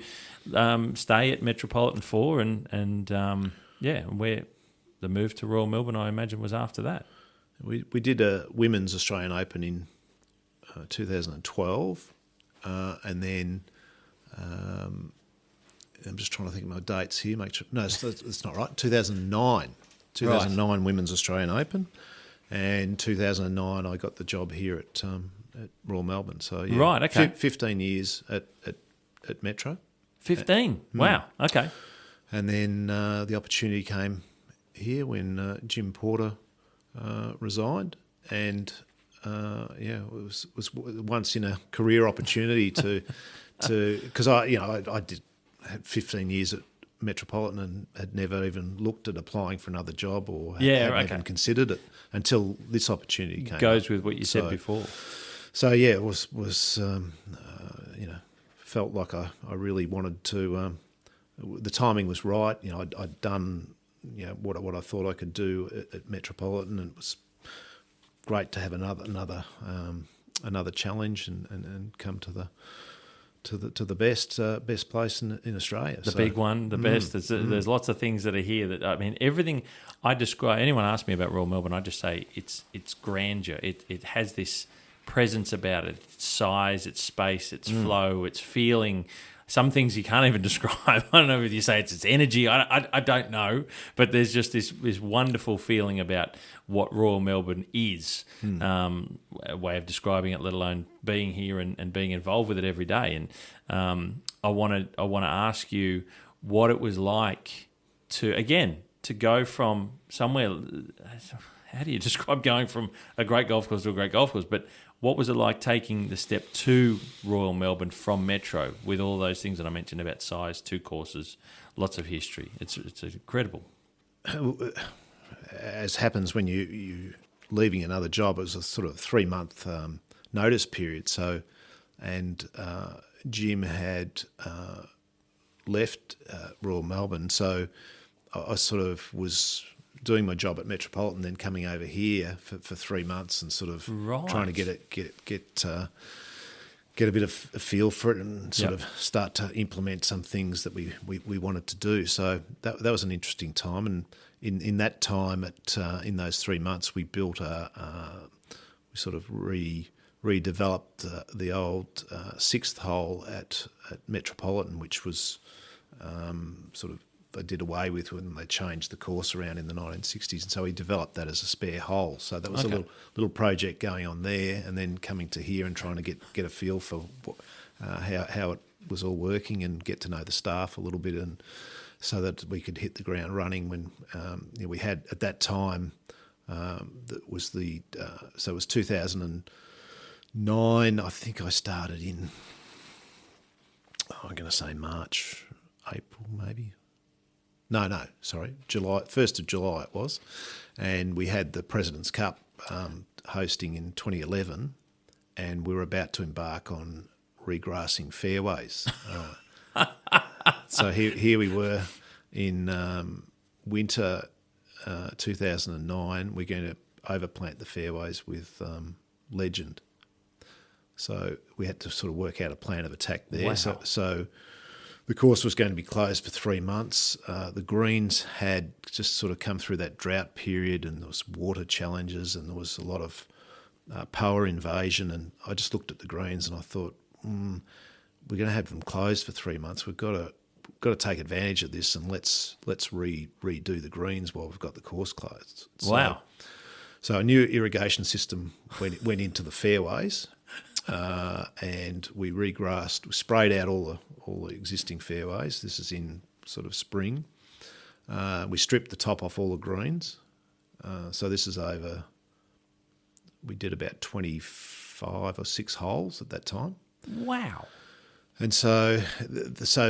stay at Metropolitan for? And where the move to Royal Melbourne, I imagine, was after that. We did a Women's Australian Open in 2012, and then. I'm just trying to think of my dates here. Make sure it's not right. 2009 Women's Australian Open, and 2009 I got the job here at Royal Melbourne. So right, okay, 15 years at Metro. 15. Wow. Okay. And then the opportunity came here when Jim Porter resigned, and it was once in a career opportunity to because I had 15 years at Metropolitan and had never even looked at applying for another job or hadn't even considered it until this opportunity came. Goes with what you said before. So it was felt like I really wanted to. The timing was right. I'd done what I thought I could do at Metropolitan, and it was great to have another challenge and come to the best place in Australia. The big one, the best. There's lots of things that are here that, I mean, everything I describe, anyone asks me about Royal Melbourne, I just say it's grandeur. It has this presence about it, its size, its space, its flow, its feeling. Some things you can't even describe. I don't know if you say it's its energy. I don't know. But there's just this wonderful feeling about what Royal Melbourne is, a way of describing it, let alone being here and being involved with it every day. And I want to ask you what it was like to go from somewhere. How do you describe going from a great golf course to a great golf course? But what was it like taking the step to Royal Melbourne from Metro with all those things that I mentioned about size, 2 courses, lots of history? It's incredible. As happens when you leaving another job, it was a sort of 3-month notice period. So, and Jim had left Royal Melbourne, so I sort of was doing my job at Metropolitan, then coming over here for 3 months and sort of trying to get a bit of a feel for it and sort of start to implement some things that we wanted to do. So that was an interesting time, and in that time in those 3 months we built we sort of redeveloped the old sixth hole at Metropolitan, which was sort of they did away with when they changed the course around in the 1960s, and so he developed that as a spare hole. So that was a little project going on there, and then coming to here and trying to get a feel for how it was all working and get to know the staff a little bit, and so that we could hit the ground running when we had at that time that was so it was 2009. I think I started in I'm going to say March, April maybe. No, sorry, July, 1st of July it was. And we had the President's Cup hosting in 2011, and we were about to embark on regrassing fairways. So here we were in winter 2009. We're going to overplant the fairways with legend. So we had to sort of work out a plan of attack there. Wow. So the course was going to be closed for 3 months. The greens had just sort of come through that drought period, and there was water challenges, and there was a lot of power invasion. And I just looked at the greens and I thought, we're going to have them closed for 3 months. We've got to take advantage of this, and let's redo the greens while we've got the course closed. Wow! So a new irrigation system went into the fairways. And we regrassed, we sprayed out all the existing fairways. This is in sort of spring. We stripped the top off all the greens. So this is over. We did about 25 or 6 holes at that time. Wow! And so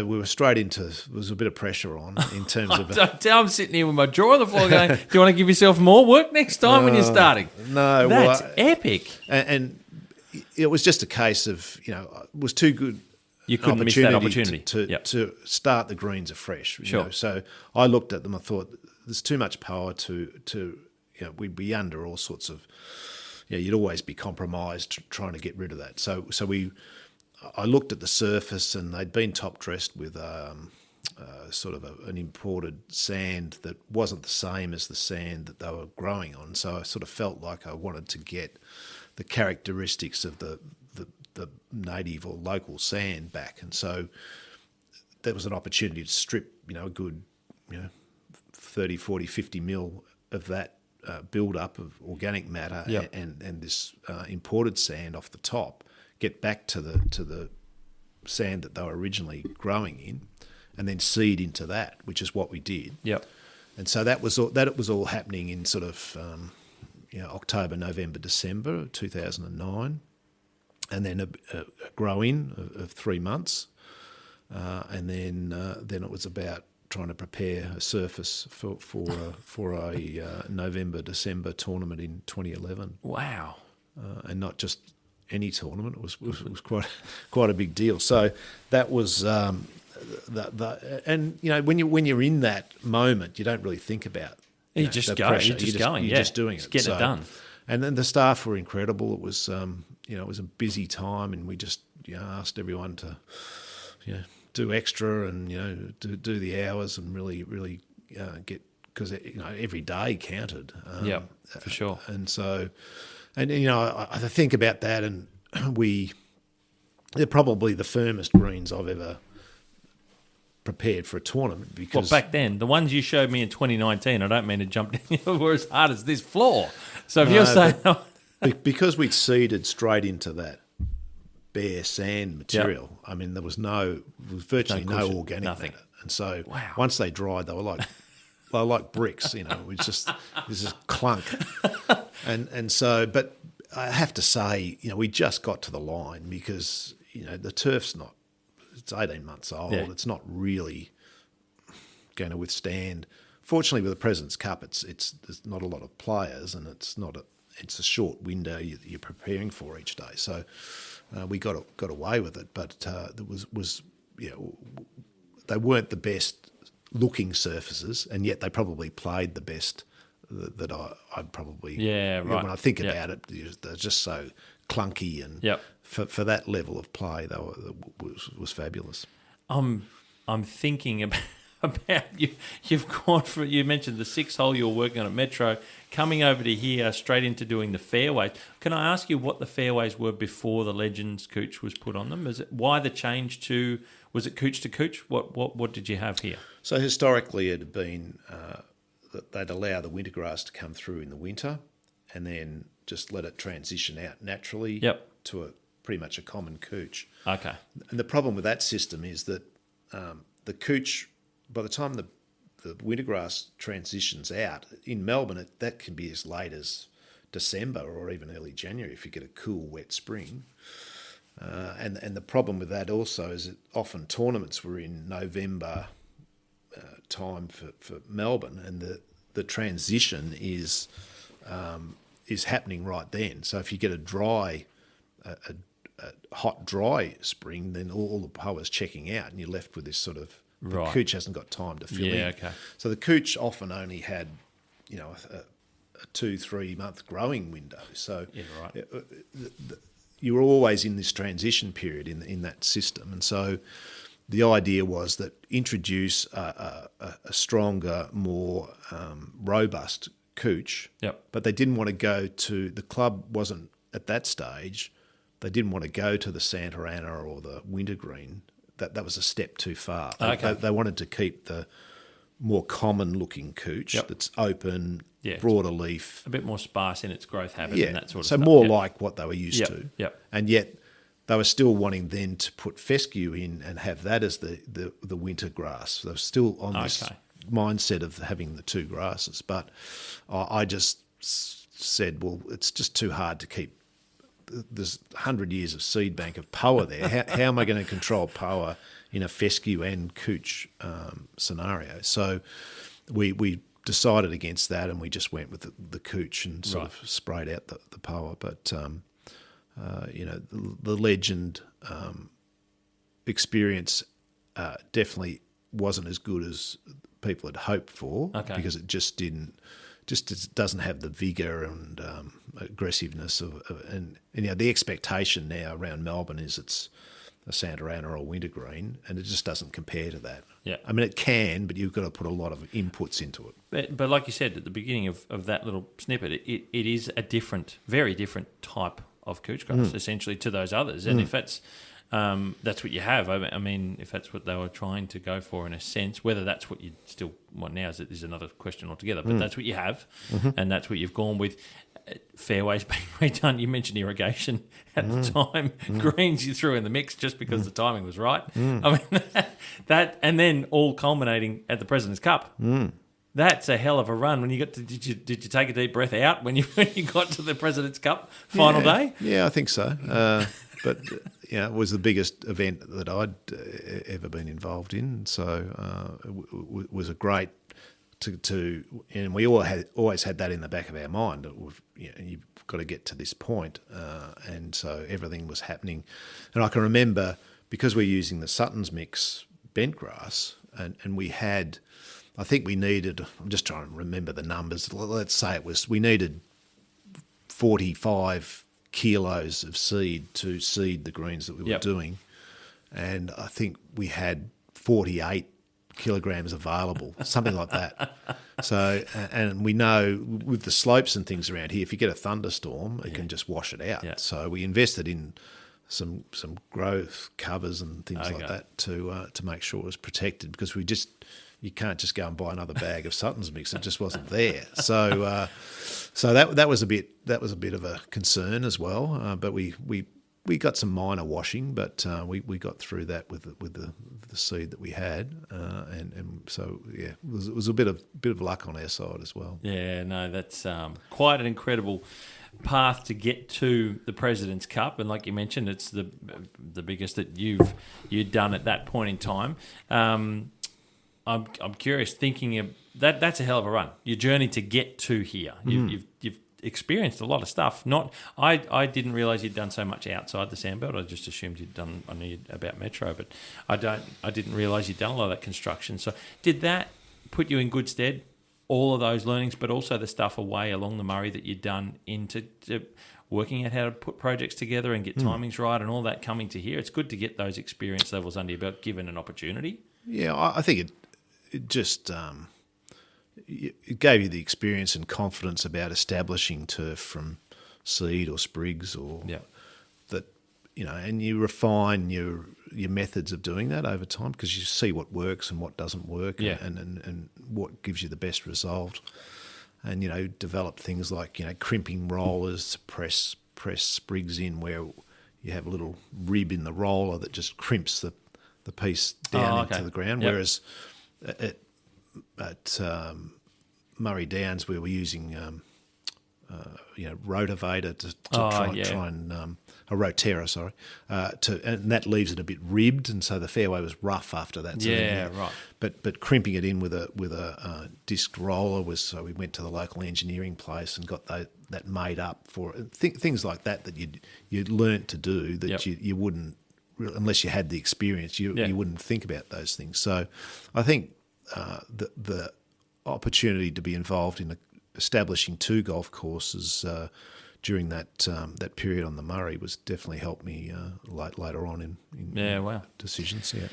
we were straight into. There was a bit of pressure on in terms of. I'm sitting here with my jaw on the floor, going, "Do you want to give yourself more work next time when you're starting?" No, that's epic. And it was just a case of, it was too good. You couldn't miss that opportunity to start the greens afresh. Sure. So I looked at them. I thought there's too much power to we'd be under all sorts of. You'd always be compromised trying to get rid of that. So I looked at the surface, and they'd been top dressed with sort of an imported sand that wasn't the same as the sand that they were growing on. So I sort of felt like I wanted to get the characteristics of the native or local sand back, and so there was an opportunity to strip a good 30, 40, 50 mil of that build up of organic matter and this imported sand off the top, get back to the sand that they were originally growing in, and then seed into that, which is what we did. Yep. And so that was all happening in sort of October, November, December 2009, and then a grow-in of 3 months, and then it was about trying to prepare a surface for a November, December tournament in 2011. Wow! And not just any tournament; it was quite a big deal. So that was and when you're in that moment, you don't really think about. You just go. You're just going. You're just doing it. Just getting it done. And then the staff were incredible. It was, it was a busy time, and we just, asked everyone to, do extra and do the hours and really get, because every day counted. Yeah, for sure. And so, I think about that, and they're probably the firmest greens I've ever prepared for a tournament, because back then the ones you showed me in 2019, I don't mean to jump down, were as hard as this floor. So if you're saying because we'd seeded straight into that bare sand material, I mean there was virtually no organic matter, and so once they dried, they were like bricks. It was just clunk, and so. But I have to say, we just got to the line, because the turf's not. It's 18 months old. Yeah. It's not really going to withstand. Fortunately, with the President's Cup, there's not a lot of players, and it's a short window you're preparing for each day. So we got away with it, but there was they weren't the best looking surfaces, and yet they probably played the best that I'd probably. Yeah, right. When I think about it, they're just so clunky, and for that level of play, was fabulous. I'm thinking about you. You've gone for, you mentioned the 6th hole you were working on at Metro, coming over to here straight into doing the fairways. Can I ask you what the fairways were before the Legends Cooch was put on them? Why the change to, was it Cooch to Cooch? What did you have here? So historically it had been that they'd allow the winter grass to come through in the winter and then just let it transition out naturally to pretty much a common Cooch. Okay. And the problem with that system is that the Cooch, by the time the winter grass transitions out, in Melbourne, that can be as late as December or even early January if you get a cool, wet spring. And the problem with that also is that often tournaments were in November time for Melbourne, and the transition is happening right then. So if you get a hot, dry spring, then all the power's checking out, and you're left with this sort of the Cooch hasn't got time to fill in. Okay. So the Cooch often only had, a 2-3 month growing window. So you were always in this transition period in that system, and so the idea was that introduce a stronger, more robust Cooch. But they didn't want to go to, the club wasn't at that stage. They didn't want to go to the Santa Ana or the Wintergreen. That was a step too far. They wanted to keep the more common-looking Cooch that's open, broader leaf. A bit more sparse in its growth habit and that sort of so stuff. more like what they were used to. Yep. And yet they were still wanting then to put fescue in and have that as the winter grass. They were still on this mindset of having the two grasses. But I just said, well, it's just too hard to keep. There's 100 years of seed bank of power there. How am I going to control power in a fescue and Cooch scenario? So we decided against that, and we just went with the Cooch and sort of sprayed out the power. But the Legend experience definitely wasn't as good as people had hoped for, because it just doesn't have the vigour and aggressiveness and the expectation now around Melbourne is it's a Santa Ana or Wintergreen, and it just doesn't compare to that. I mean, it can, but you've got to put a lot of inputs into it. But like you said at the beginning of that little snippet, it is a very different type of Cooch grass essentially to those others, and if that's what you have. I mean, if that's what they were trying to go for in a sense, whether that's what you still want now is another question altogether. But that's what you have, and that's what you've gone with. Fairways being redone. You mentioned irrigation at the time. Greens you threw in the mix just because the timing was right. I mean, that and then all culminating at the President's Cup. That's a hell of a run. When you got to, did you take a deep breath out when you got to the President's Cup final day? Yeah, I think so. But it was the biggest event that I'd ever been involved in. So it was a great and we always had that in the back of our mind. You've got to get to this point, and so everything was happening. And I can remember, because we're using the Sutton's mix bent grass, and we had, I think we needed, I'm just trying to remember the numbers. Let's say we needed 45 kilos of seed to seed the greens that we were doing, and I think we had 48 kilograms available, something like that. So, and we know with the slopes and things around here, if you get a thunderstorm, it can just wash it out. So we invested in some growth covers and things like that to make sure it was protected, because you can't just go and buy another bag of Sutton's mix. It just wasn't there. So that was a bit of a concern as well. But we got some minor washing, but we got through that with the seed that we had, and so it was a bit of luck on our side as well. Yeah, no, that's quite an incredible path to get to the President's Cup, and like you mentioned, it's the biggest that you'd done at that point in time. I'm curious, thinking of that's a hell of a run. Your journey to get to here, you've experienced a lot of stuff. I didn't realise you'd done so much outside the Sandbelt. I just assumed you'd done. I knew about Metro, but I didn't realise you'd done a lot of that construction. So did that put you in good stead? All of those learnings, but also the stuff away along the Murray that you'd done into working out how to put projects together and get timings right and all that coming to here. It's good to get those experience levels under your belt, given an opportunity. Yeah, I think it just it gave you the experience and confidence about establishing turf from seed or sprigs or that, and you refine your methods of doing that over time because you see what works and what doesn't work and what gives you the best result. And, develop things like, crimping rollers to press sprigs in where you have a little rib in the roller that just crimps the piece down into the ground. Whereas at Murray Downs, where we're using rotavator to try and a rotera, sorry, and that leaves it a bit ribbed, and so the fairway was rough after that. So right. But crimping it in with a disc roller was, so we went to the local engineering place and got that made up for things like that you'd learnt to do that you wouldn't, unless you had the experience, you wouldn't think about those things. So I think the opportunity to be involved in establishing 2 golf courses during that period on the Murray was definitely helped me later on in decisions. Yeah,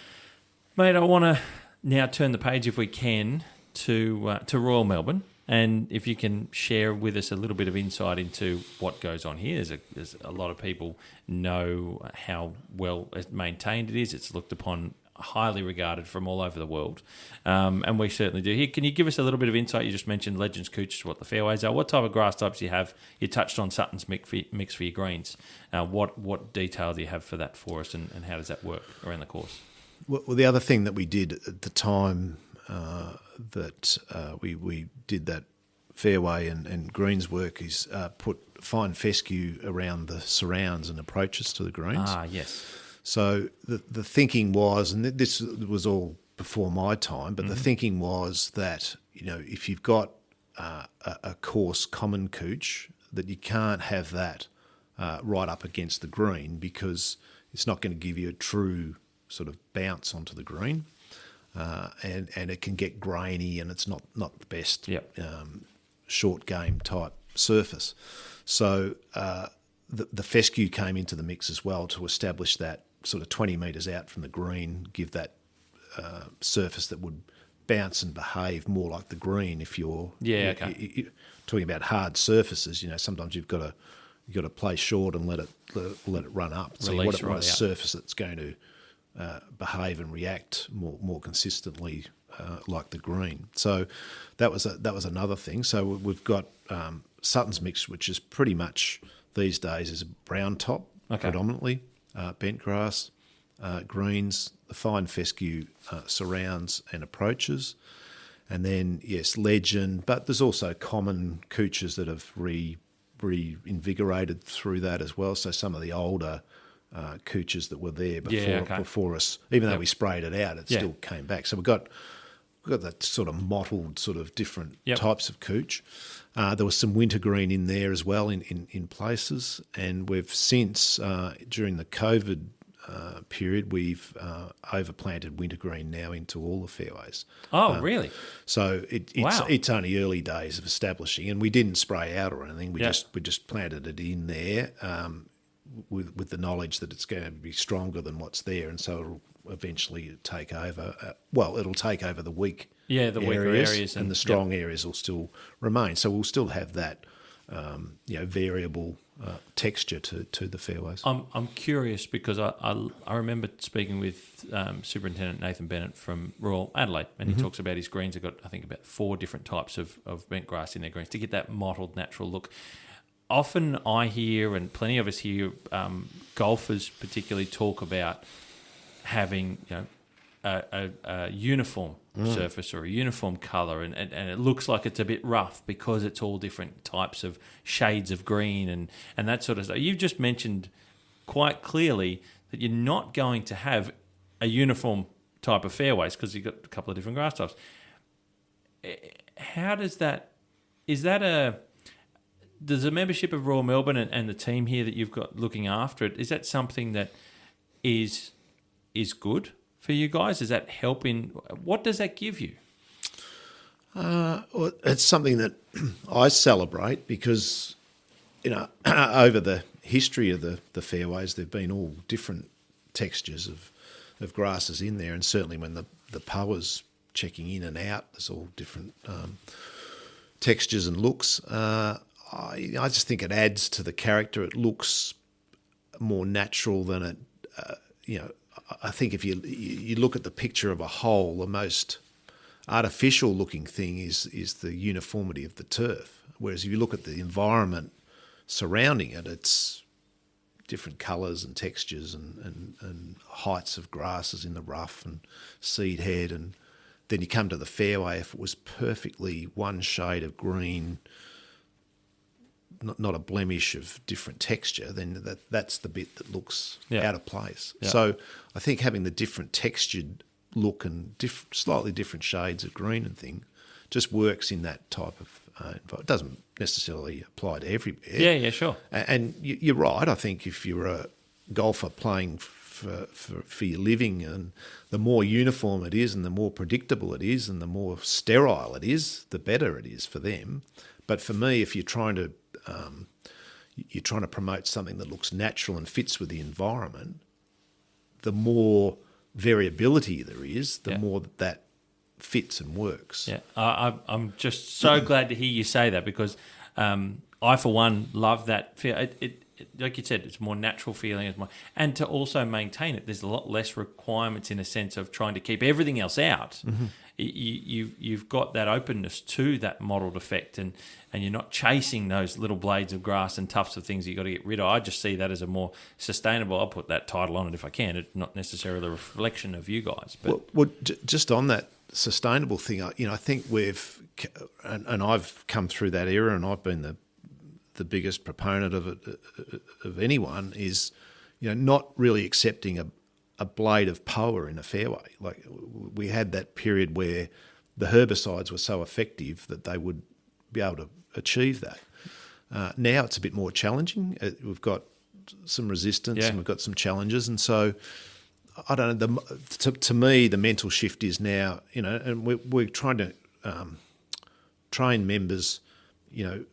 mate, I want to now turn the page, if we can, to Royal Melbourne, and if you can share with us a little bit of insight into what goes on here. There's a lot of people know how well maintained it is. It's looked upon, highly regarded from all over the world, and we certainly do here. Can you give us a little bit of insight? You just mentioned Legends Cooch, what the fairways are, what type of grass types you have. You touched on Sutton's mix for your greens. What detail do you have for that for us, and how does that work around the course? Well, the other thing that we did at the time that we did that fairway and greens work is put fine fescue around the surrounds and approaches to the greens. Ah, yes. So the thinking was, and this was all before my time, but the thinking was that, if you've got a coarse common cooch, that you can't have that right up against the green because it's not going to give you a true sort of bounce onto the green, and it can get grainy and it's not the best short game type surface. So the fescue came into the mix as well to establish that sort of 20 metres out from the green, give that surface that would bounce and behave more like the green. If you're talking about hard surfaces, sometimes you've got to play short and let it run up. So you want a surface that's going to behave and react more consistently like the green. So that was another thing. So we've got Sutton's mix, which is pretty much these days is a brown top predominantly. Bent grass, greens, the fine fescue surrounds and approaches, and then legend. But there's also common cooches that have reinvigorated through that as well. So some of the older cooches that were there before us, even though we sprayed it out, it still came back. So we've got that sort of mottled, sort of different types of cooch. There was some wintergreen in there as well in places, and we've since, during the COVID period, we've overplanted wintergreen now into all the fairways. Oh, really? So it's only early days of establishing, and we didn't spray out or anything. We just planted it in there with the knowledge that it's going to be stronger than what's there, and so it'll eventually take over. It'll take over the weak weaker areas, and the strong areas will still remain. So we'll still have that variable texture to the fairways. I'm curious because I remember speaking with Superintendent Nathan Bennett from Royal Adelaide, and he talks about his greens have got, I think, about 4 different types of bent grass in their greens to get that mottled natural look. Often I hear, and plenty of us hear, golfers particularly talk about having a uniform surface or a uniform colour, and it looks like it's a bit rough because it's all different types of shades of green and that sort of stuff. You've just mentioned quite clearly that you're not going to have a uniform type of fairways because you've got a couple of different grass types. How does that... Does the membership of Royal Melbourne and the team here that you've got looking after it, is that something that is good for you guys? Does that help in... What does that give you? Well, it's something that I celebrate because, over the history of the fairways, there have been all different textures of grasses in there, and certainly when the Powers checking in and out. There's all different textures and looks. I just think it adds to the character. It looks more natural than it. I think if you look at the picture of a hole, the most artificial looking thing is the uniformity of the turf. Whereas if you look at the environment surrounding it, it's different colours and textures and heights of grasses in the rough and seed head, and then you come to the fairway. If it was perfectly one shade of green, not a blemish of different texture, then that's the bit that looks out of place. Yeah. So I think having the different textured look and slightly different shades of green and thing just works in that type of environment. It doesn't necessarily apply to everywhere. Yeah, sure. And you're right. I think if you're a golfer playing for your living, and the more uniform it is and the more predictable it is and the more sterile it is, the better it is for them. But for me, if you're trying to promote something that looks natural and fits with the environment, the more variability there is, the more that fits and works. Yeah, I'm just so glad to hear you say that, because I, for one, love that feel. It like you said, it's a more natural feeling, and to also maintain it, there's a lot less requirements in a sense of trying to keep everything else out. Mm-hmm. You've got that openness to that mottled effect, and you're not chasing those little blades of grass and tufts of things you've got to get rid of. I just see that as a more sustainable. I'll put that title on it if I can. It's not necessarily a reflection of you guys. But well, just on that sustainable thing, I think we've, and I've come through that era, and I've been the biggest proponent of it of anyone, is not really accepting a blade of power in a fairway. Like, we had that period where the herbicides were so effective that they would be able to achieve that. Now it's a bit more challenging. We've got some resistance and we've got some challenges, and so I don't know. To me, the mental shift is now, and we're trying to train members.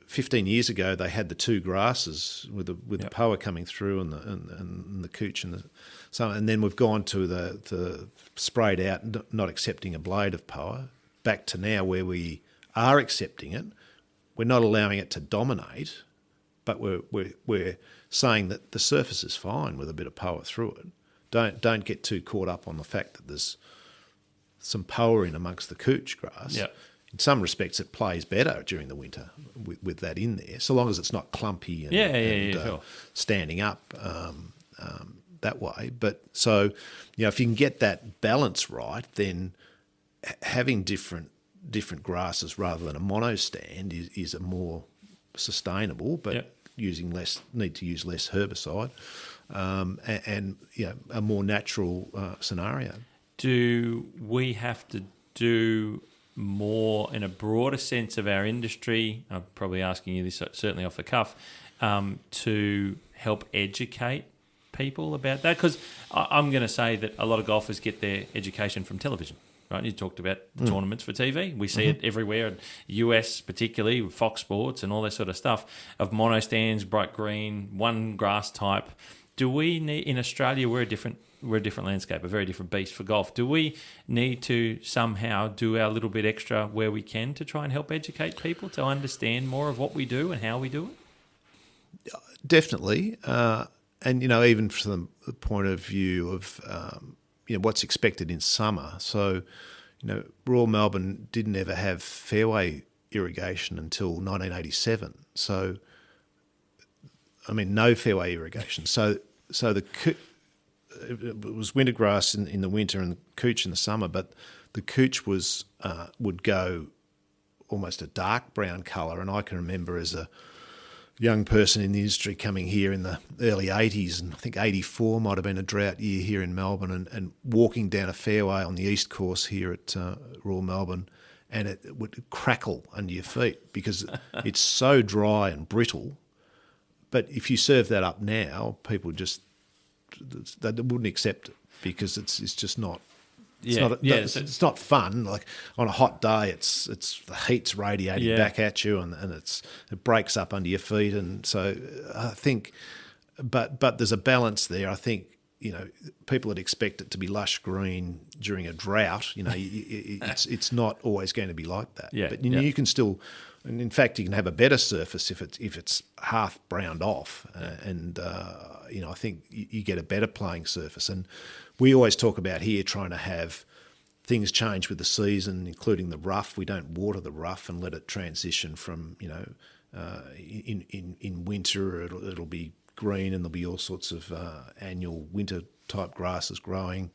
15 years ago they had the two grasses with the poa coming through and the cooch and then we've gone to the sprayed out, not accepting a blade of poa, back to now where we are accepting it. We're not allowing it to dominate, but we're saying that the surface is fine with a bit of poa through it. Don't get too caught up on the fact that there's some poa in amongst the cooch grass. Yep. In some respects, it plays better during the winter with that in there, so long as it's not clumpy and sure. Standing up that way. But so, if you can get that balance right, then having different grasses rather than a mono stand is a more sustainable, but need to use less herbicide, and a more natural scenario. Do we have to do more in a broader sense of our industry? I'm probably asking you this certainly off the cuff, to help educate people about that, because I'm going to say that a lot of golfers get their education from television. Right, you talked about tournaments for TV. We see it everywhere, US particularly, with Fox Sports and all that sort of stuff, of mono stands, bright green, one grass type. Do we need, in Australia, we're a different landscape, a very different beast for golf. Do we need to somehow do our little bit extra where we can to try and help educate people to understand more of what we do and how we do it? Definitely. And, even from the point of view of, what's expected in summer. So, Royal Melbourne didn't ever have fairway irrigation until 1987. So, no fairway irrigation. So it was winter grass in the winter and cooch in the summer, but the cooch would go almost a dark brown colour. And I can remember as a young person in the industry coming here in the early 80s, and I think 84 might have been a drought year here in Melbourne, and walking down a fairway on the east course here at Royal Melbourne, and it would crackle under your feet because it's so dry and brittle. But if you serve that up now, people they wouldn't accept it because it's just not. It's not fun. Like on a hot day, it's the heat's radiating back at you, and it breaks up under your feet, and so I think, but there's a balance there. I think people that expect it to be lush green during a drought, it's not always going to be like that. Yeah, but you can still, and in fact, you can have a better surface if it's half browned off, I think you get a better playing surface. And we always talk about here trying to have things change with the season, including the rough. We don't water the rough and let it transition from, in winter it'll be green and there'll be all sorts of annual winter type grasses growing,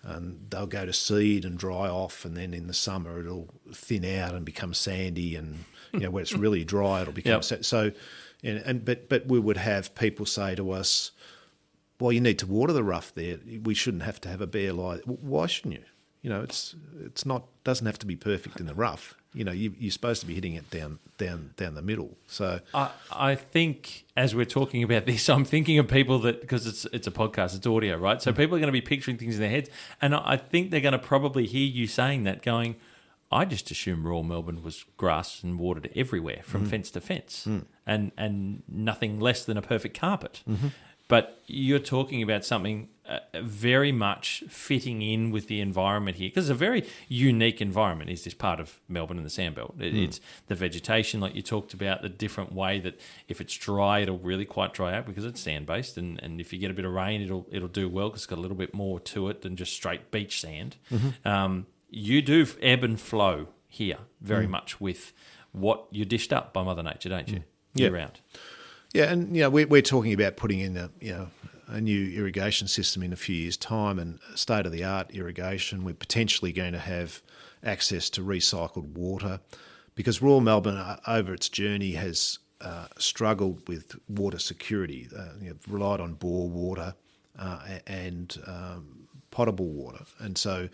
and they'll go to seed and dry off, and then in the summer it'll thin out and become sandy, and where it's really dry it'll become so. But we would have people say to us, "Well, you need to water the rough there. We shouldn't have to have a bare lie." Why shouldn't you? It's not, doesn't have to be perfect in the rough. You're supposed to be hitting it down the middle. So I think as we're talking about this, I'm thinking of people that, because it's a podcast, it's audio, right? So people are going to be picturing things in their heads, and I think they're going to probably hear you saying that, going, I just assumed Royal Melbourne was grass and watered everywhere from fence to fence, and nothing less than a perfect carpet. Mm-hmm. But you're talking about something very much fitting in with the environment here, because it's a very unique environment, is this part of Melbourne and the Sandbelt. It's the vegetation, like you talked about, the different way that if it's dry, it'll really quite dry out because it's sand-based, and if you get a bit of rain, it'll do well because it's got a little bit more to it than just straight beach sand. Mm-hmm. You do ebb and flow here very much with what you're dished up by Mother Nature, don't you? Year-round. Yeah, and we're talking about putting in a new irrigation system in a few years' time, and state-of-the-art irrigation. We're potentially going to have access to recycled water, because Royal Melbourne, over its journey, has struggled with water security. Relied on bore water and potable water, and so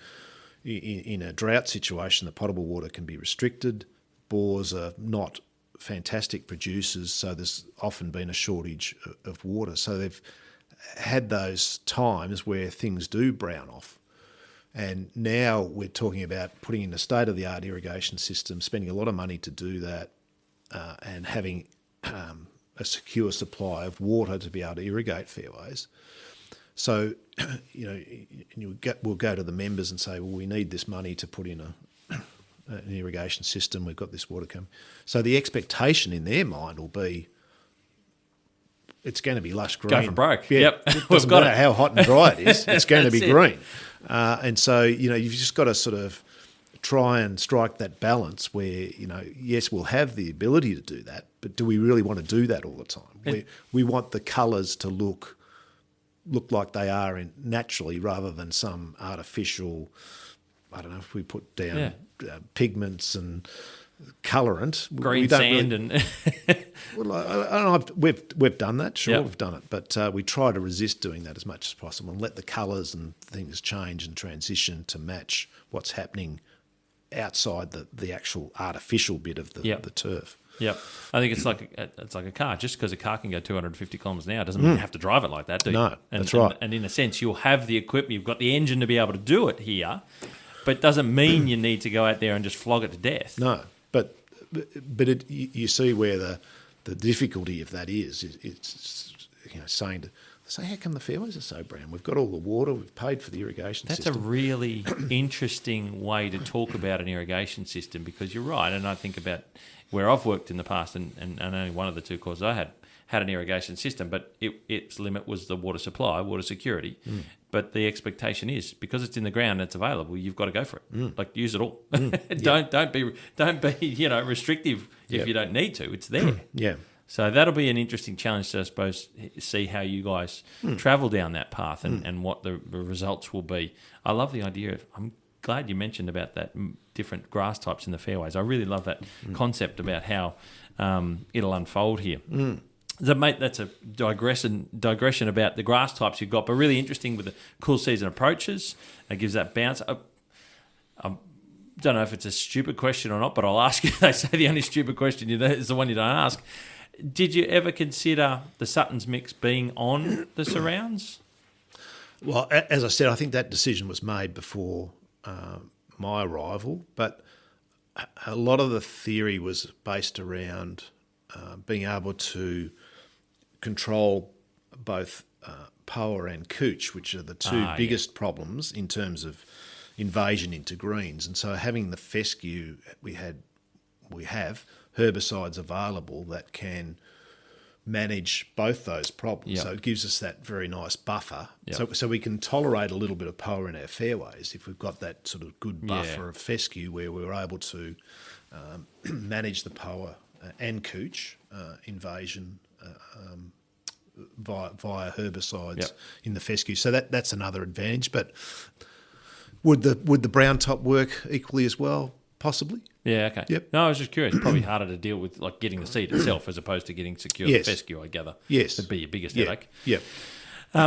in a drought situation, the potable water can be restricted. Bores are not fantastic producers, so there's often been a shortage of water. So they've had those times where things do brown off. And now we're talking about putting in a state-of-the-art irrigation system, spending a lot of money to do that, and having a secure supply of water to be able to irrigate fairways. So, we'll go to the members and say, well, we need this money to put in an irrigation system. We've got this water coming. So the expectation in their mind will be, it's going to be lush green. Go for broke. Yeah, Yep. It doesn't matter how hot and dry it is. It's going to be green. And so, you've just got to sort of try and strike that balance where, yes, we'll have the ability to do that, but do we really want to do that all the time? We want the colours to look like they are naturally, rather than some artificial, I don't know, if we put down pigments and colourant. Green sand and... Well, I don't know, we've done that, sure, we've done it, but we try to resist doing that as much as possible and let the colours and things change and transition to match what's happening outside the actual artificial bit of the turf. Yep. I think it's like a car. Just because a car can go 250 kilometres an hour doesn't mean you have to drive it like that, do you? No, that's right. And in a sense, you'll have the equipment, you've got the engine to be able to do it here, but it doesn't mean you need to go out there and just flog it to death. No, but you see where the difficulty of that is. It's saying how come the fairways are so brown? We've got all the water, we've paid for the irrigation system. That's a really interesting way to talk about an irrigation system, because you're right, and I think about where I've worked in the past, and only one of the two courses I had an irrigation system, but its limit was the water supply, water security. But the expectation is, because it's in the ground and it's available, you've got to go for it. Like, use it all. Don't be restrictive if you don't need to. It's there. So that'll be an interesting challenge to, I suppose, see how you guys travel down that path and what the results will be. I love the idea of, I'm glad you mentioned about that different grass types in the fairways. I really love that concept about how it'll unfold here. So, mate, that's a digression about the grass types you've got, but really interesting with the cool season approaches. It gives that bounce. I don't know if it's a stupid question or not, but I'll ask you. They say the only stupid question is the one you don't ask. Did you ever consider the Sutton's mix being on the surrounds? Well, as I said, I think that decision was made before my arrival, but a lot of the theory was based around being able to control both poa and cooch, which are the two biggest problems in terms of invasion into greens. And so having the fescue, we have herbicides available that can manage both those problems. So it gives us that very nice buffer. So we can tolerate a little bit of poa in our fairways if we've got that sort of good buffer of fescue where we're able to manage the poa and cooch invasion via herbicides in the fescue. So that's another advantage. But would the brown top work equally as well? Possibly. Yeah, okay. Yep. No, I was just curious. It's probably harder to deal with, like getting the seed itself as opposed to getting secure the fescue, I gather. Yes. That'd be your biggest headache. Yep.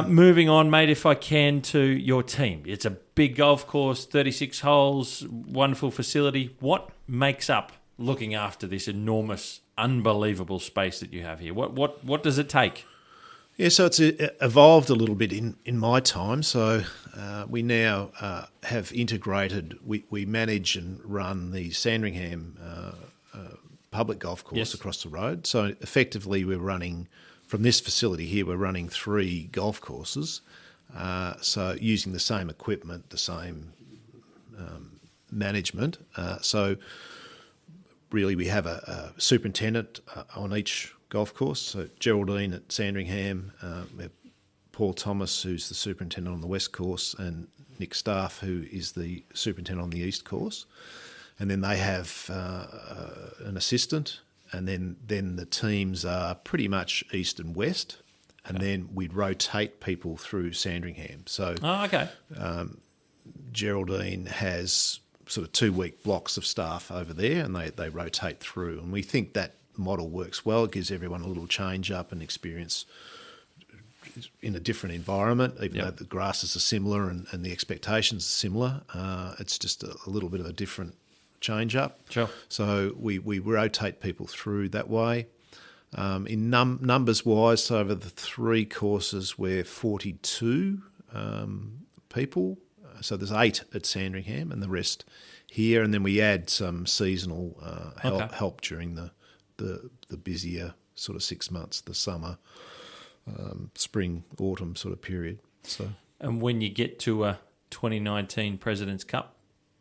Moving on, mate, if I can, to your team. It's a big golf course, 36 holes, wonderful facility. What makes up looking after this enormous, unbelievable space that you have here? What does it take? Yeah, so it's evolved a little bit in my time. So we now have integrated. We manage and run the Sandringham public golf course across the road. So effectively, we're running from this facility here. We're running 3 golf courses. So using the same equipment, the same management. So really, we have a superintendent on each golf course. So Geraldine at Sandringham, we have Paul Thomas, who's the superintendent on the west course, and Nick Staff, who is the superintendent on the east course. And then they have an assistant, and then the teams are pretty much east and west, and then we'd rotate people through Sandringham. So Geraldine has sort of 2-week blocks of staff over there, and they rotate through. And we think that model works well. It gives everyone a little change up and experience in a different environment, even though the grasses are similar and the expectations are similar. It's just a little bit of a different change up. Sure. So we rotate people through that way. In numbers wise, so over the 3 courses, we're 42 people. So there's 8 at Sandringham and the rest here, and then we add some seasonal help during the busier sort of 6 months, the summer, spring, autumn sort of period. So, and when you get to a 2019 President's Cup,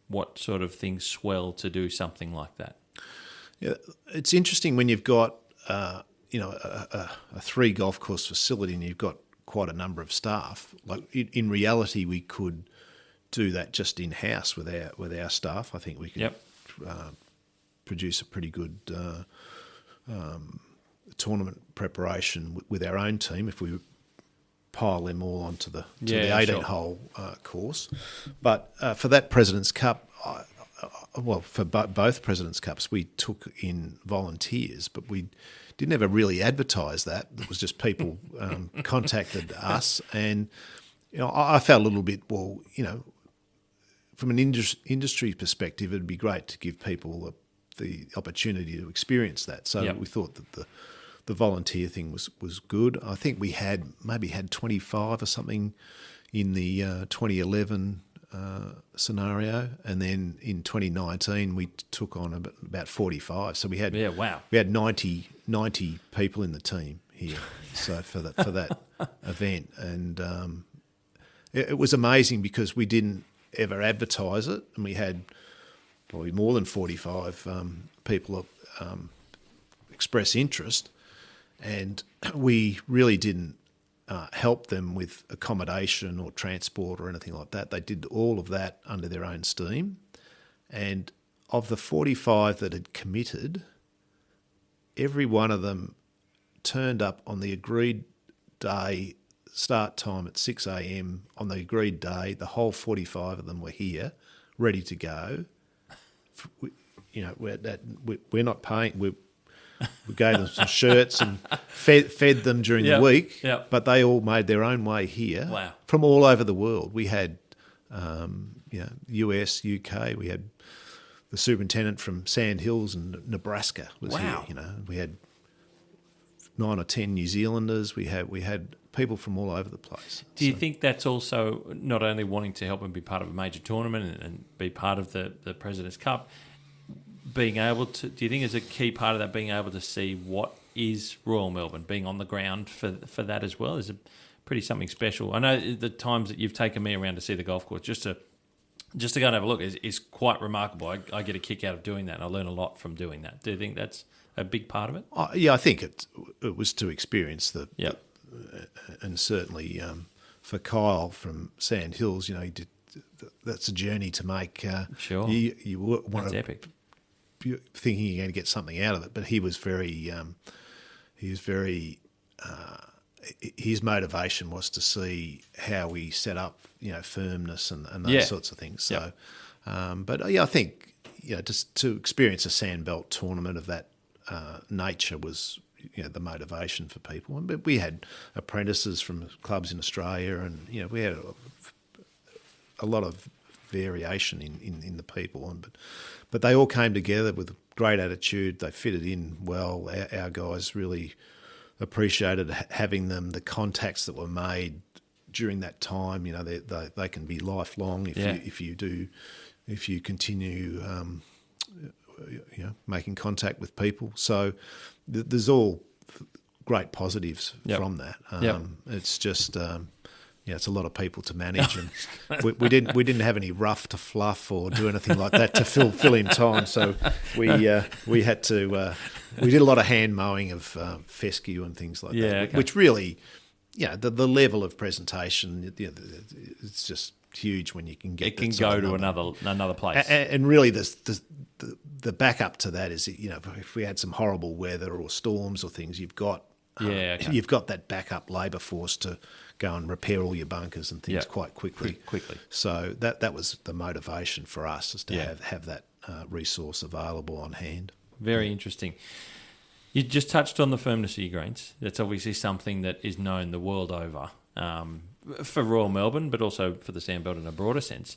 what sort of things swell to do something like that? Yeah, it's interesting when you've got a 3 golf course facility and you've got quite a number of staff. Like in reality, we could do that just in house with our staff. I think we could produce a pretty good tournament preparation with our own team if we pile them all onto the 18-hole course. But for that President's Cup, for both President's Cups, we took in volunteers, but we didn't ever really advertise that. It was just people contacted us, and I felt a little bit, from an industry perspective, it'd be great to give people the opportunity to experience that. So we thought that the volunteer thing was good. I think we had 25 or something in the 2011 scenario, and then in 2019 we took on about 45. So we had 90 people in the team here. So for that event, and it was amazing because we didn't ever advertise it, and we had probably more than 45 people express interest, and we really didn't help them with accommodation or transport or anything like that. They did all of that under their own steam, and of the 45 that had committed, every one of them turned up on the agreed day, start time at 6 a.m. on the agreed day. The whole 45 of them were here, ready to go. We're not paying. We gave them some shirts and fed them during the week, but they all made their own way here from all over the world. We had US, UK. We had the superintendent from Sand Hills and Nebraska was here. We had 9 or 10 New Zealanders. We had people from all over the place. Do you think that's also not only wanting to help and be part of a major tournament and be part of the President's Cup, being able to, do you think is a key part of that, being able to see what is Royal Melbourne, being on the ground for that as well? Is it pretty something special. I know the times that you've taken me around to see the golf course just to go and have a look is quite remarkable. I get a kick out of doing that, and I learn a lot from doing that. Do you think that's a big part of it? Yeah, I think it was to experience the, Yep. and certainly for Kyle from Sand Hills, you know, he did. That's a journey to make. Sure, you want that's to epic. thinking you're going to get something out of it, but he was very. His motivation was to see how we set up, you know, firmness and those sorts of things. So, but yeah, I think, you know, just to experience a Sandbelt tournament of that nature was, you know, the motivation for people. But we had apprentices from clubs in Australia, and you know, we had a lot of variation in the people, but they all came together with great attitude. They fitted in well. Our guys really appreciated having them. The contacts that were made during that time, you know, they can be lifelong if you continue, you know, making contact with people. So there's all great positives from that. It's just. Yeah, it's a lot of people to manage, and we didn't have any rough to fluff or do anything like that to fill in time. So we had to we did a lot of hand mowing of fescue and things like that, okay. which really, yeah, the level of presentation, you know, it's just huge when you can get. It can go to another place, and really the backup to that is, you know, if we had some horrible weather or storms or things, you've got. You've got that backup labour force to go and repair all your bunkers and things quite quickly. So that was the motivation for us, is to have that resource available on hand. Very interesting. You just touched on the firmness of your greens. That's obviously something that is known the world over for Royal Melbourne, but also for the Sandbelt in a broader sense.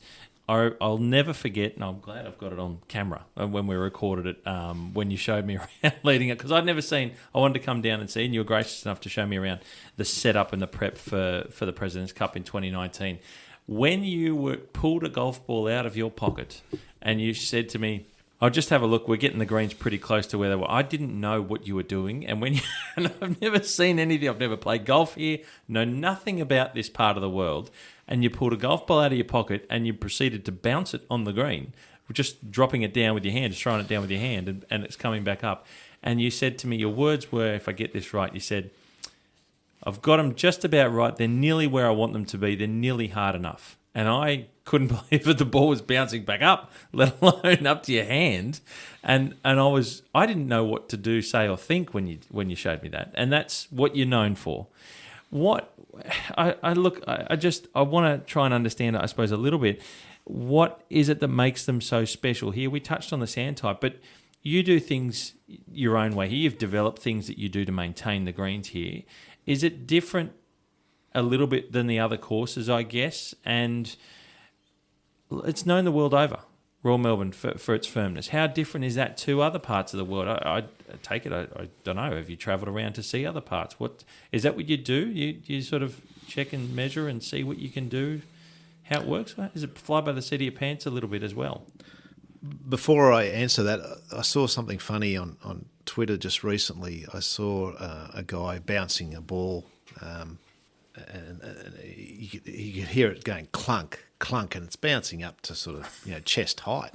I'll never forget, and I'm glad I've got it on camera, when we recorded it, when you showed me around leading it, because I'd never seen, I wanted to come down and see, and you were gracious enough to show me around the setup and the prep for the President's Cup in 2019. When you pulled a golf ball out of your pocket and you said to me, I'll just have a look, we're getting the greens pretty close to where they were. I didn't know what you were doing, and and I've never seen anything, I've never played golf here, know nothing about this part of the world, and you pulled a golf ball out of your pocket and you proceeded to bounce it on the green, just dropping it down with your hand, just throwing it down with your hand, and it's coming back up. And you said to me, your words were, if I get this right, you said, I've got them just about right, they're nearly where I want them to be, they're nearly hard enough. And I couldn't believe that the ball was bouncing back up, let alone up to your hand. And I didn't know what to do, say, or think when you showed me that. And that's what you're known for. What I want to try and understand, I suppose, a little bit. What is it that makes them so special here? We touched on the sand type, but you do things your own way here. You've developed things that you do to maintain the greens here. Is it different a little bit than the other courses, I guess? And it's known the world over, Royal Melbourne, for its firmness. How different is that to other parts of the world? I take it, I don't know, have you travelled around to see other parts? What is that what you do? You sort of check and measure and see what you can do, how it works? Is it fly by the seat of your pants a little bit as well? Before I answer that, I saw something funny on Twitter just recently. I saw a guy bouncing a ball, and you could hear it going clunk, clunk, and it's bouncing up to sort of, you know, chest height.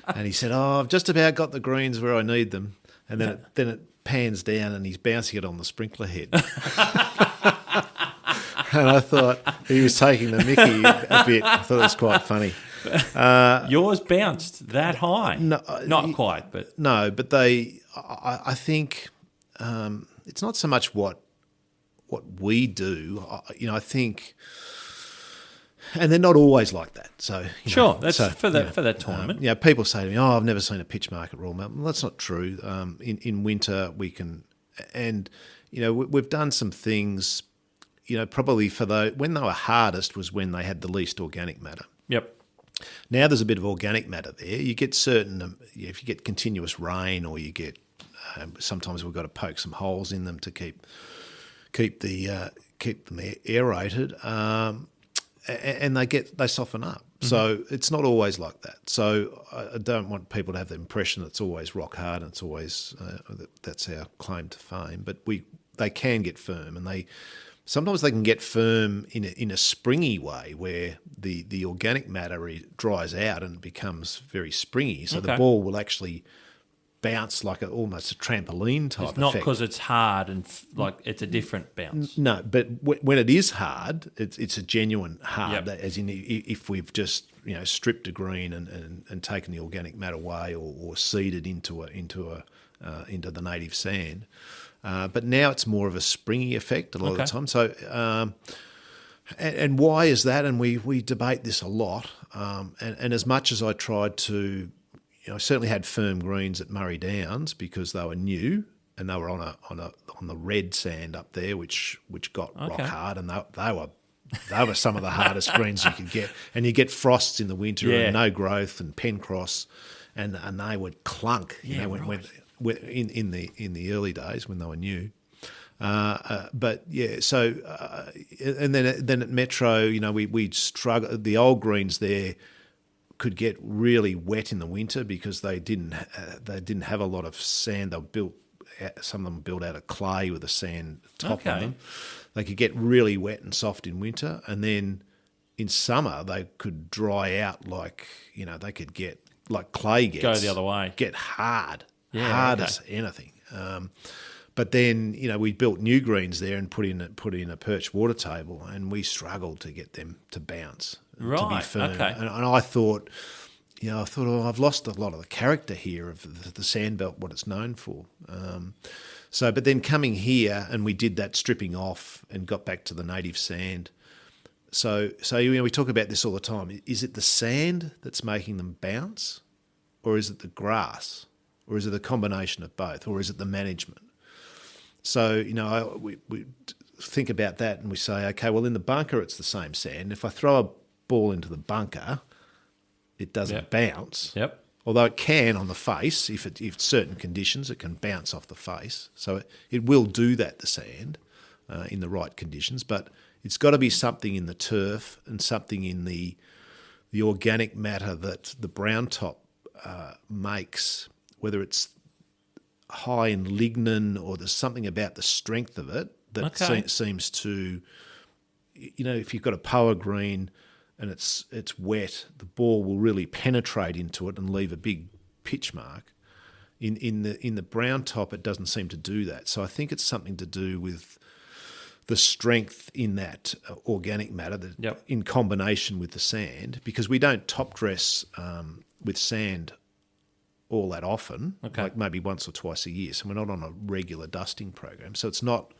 And he said, I've just about got the greens where I need them. And then it pans down and he's bouncing it on the sprinkler head. And I thought he was taking the mickey a bit. I thought it was quite funny. Yours bounced that high? No, not quite, but no. But I think it's not so much what we do. You know, I think, and they're not always like that. So sure, that's for that tournament. Yeah, people say to me, "Oh, I've never seen a pitch mark at Royal Melbourne." Well, that's not true. In winter we can, and you know, we've done some things. You know, probably when they were hardest was when they had the least organic matter. Yep. Now there's a bit of organic matter there. You get certain, if you get continuous rain, or you get sometimes we've got to poke some holes in them to keep them aerated, and they soften up. Mm-hmm. So it's not always like that. So I don't want people to have the impression that it's always rock hard and it's always that's our claim to fame. But they can get firm, and sometimes they can get firm in a springy way where the organic matter dries out and becomes very springy. So the ball will actually bounce like almost a trampoline type It's not effect. because it's hard and it's a different bounce. No, but when it is hard, it's a genuine hard. Yep. As in, if we've just stripped a green and taken the organic matter away or seeded into the native sand. But now it's more of a springy effect a lot of the time. So, and why is that? And we debate this a lot. And as much as I tried to, I certainly had firm greens at Murray Downs because they were new and they were on the red sand up there, which got rock hard, and they were some of the hardest greens you could get. And you get frosts in the winter and no growth and Pencross, and they would clunk. In the early days when they were new. But yeah, so and then at Metro, we struggled. The old greens there could get really wet in the winter because they didn't have a lot of sand. They were built. Some of them built out of clay with a sand top on them. They could get really wet and soft in winter, and then in summer they could dry out like they could get like clay gets. Go the other way. Get hard. As anything. But then, we built new greens there and put in a perch water table, and we struggled to get them to bounce, to be firm. Okay. And I thought, I've lost a lot of the character here of the Sandbelt, what it's known for. But then coming here, and we did that stripping off and got back to the native sand. So we talk about this all the time. Is it the sand that's making them bounce, or is it the grass? Or is it a combination of both? Or is it the management? So, we think about that and we say, okay, well, in the bunker, it's the same sand. If I throw a ball into the bunker, it doesn't bounce. Yep. Although it can on the face, if certain conditions, it can bounce off the face. So it will do that, the sand, in the right conditions. But it's got to be something in the turf and something in the organic matter that the brown top makes, whether it's high in lignin or there's something about the strength of it that seems to, if you've got a power green and it's wet, the ball will really penetrate into it and leave a big pitch mark. In the brown top, it doesn't seem to do that. So I think it's something to do with the strength in that organic matter in combination with the sand, because we don't top dress with sand all that often, like maybe once or twice a year. So we're not on a regular dusting program. So it's not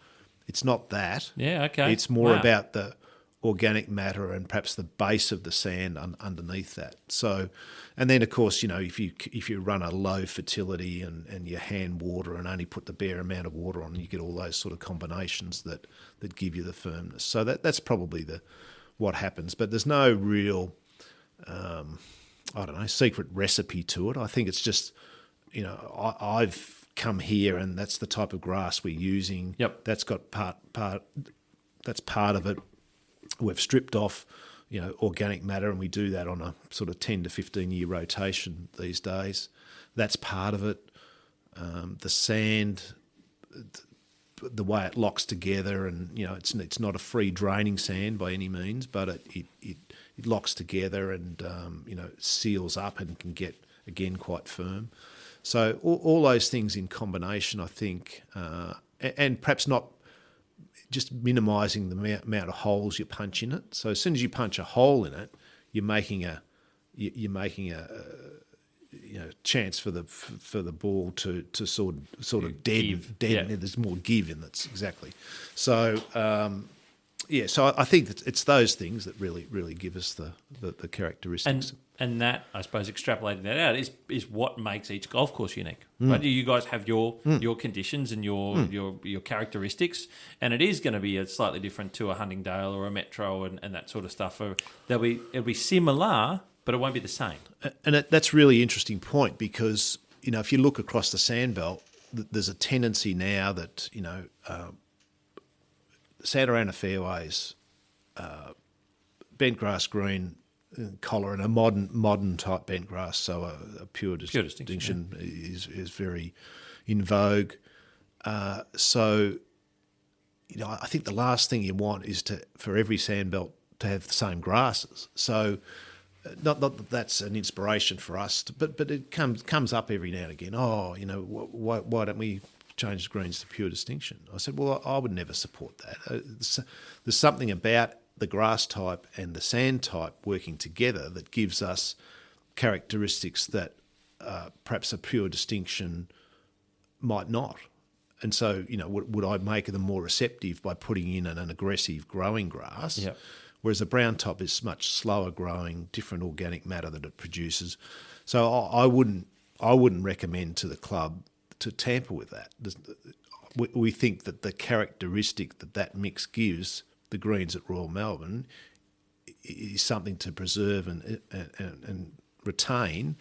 that. Yeah, okay. It's more about the organic matter and perhaps the base of the sand underneath that. So, and then of course, if you run a low fertility and you hand water and only put the bare amount of water on, you get all those sort of combinations that give you the firmness. So that's probably what happens. But there's no real secret recipe to it. I think it's just, I've come here and that's the type of grass we're using. Yep. That's got that's part of it. We've stripped off, organic matter, and we do that on a sort of 10 to 15 year rotation these days. That's part of it. The sand, the way it locks together, and it's not a free draining sand by any means, but it locks together and seals up and can get again quite firm. So all those things in combination, I think, and perhaps not just minimising the amount of holes you punch in it. So as soon as you punch a hole in it, you're making a chance for the ball to sort of deaden. Yeah. There's more give in it, exactly. So so I think that it's those things that really give us the characteristics. And that, I suppose, extrapolating that out is what makes each golf course unique. Right? You guys have your conditions and your characteristics, and it is going to be slightly different to a Huntingdale or a Metro and that sort of stuff. It'll be similar, but it won't be the same. And that's a really interesting point, because if you look across the Sandbelt, there's a tendency now that sand around the fairways, bent grass green, collar, and a modern type bent grass, so a pure distinction is very in vogue. So I think the last thing you want is for every sandbelt to have the same grasses. So, not that that's an inspiration for us, but it comes up every now and again. Oh, why don't we change the greens to pure distinction? I said, well, I would never support that. There's something about the grass type and the sand type working together that gives us characteristics that perhaps a pure distinction might not. And so, would I make them more receptive by putting in an aggressive growing grass? Yep. Whereas the brown top is much slower growing, different organic matter that it produces. So I wouldn't recommend to the club to tamper with that. We think that the characteristic that mix gives the greens at Royal Melbourne is something to preserve and retain,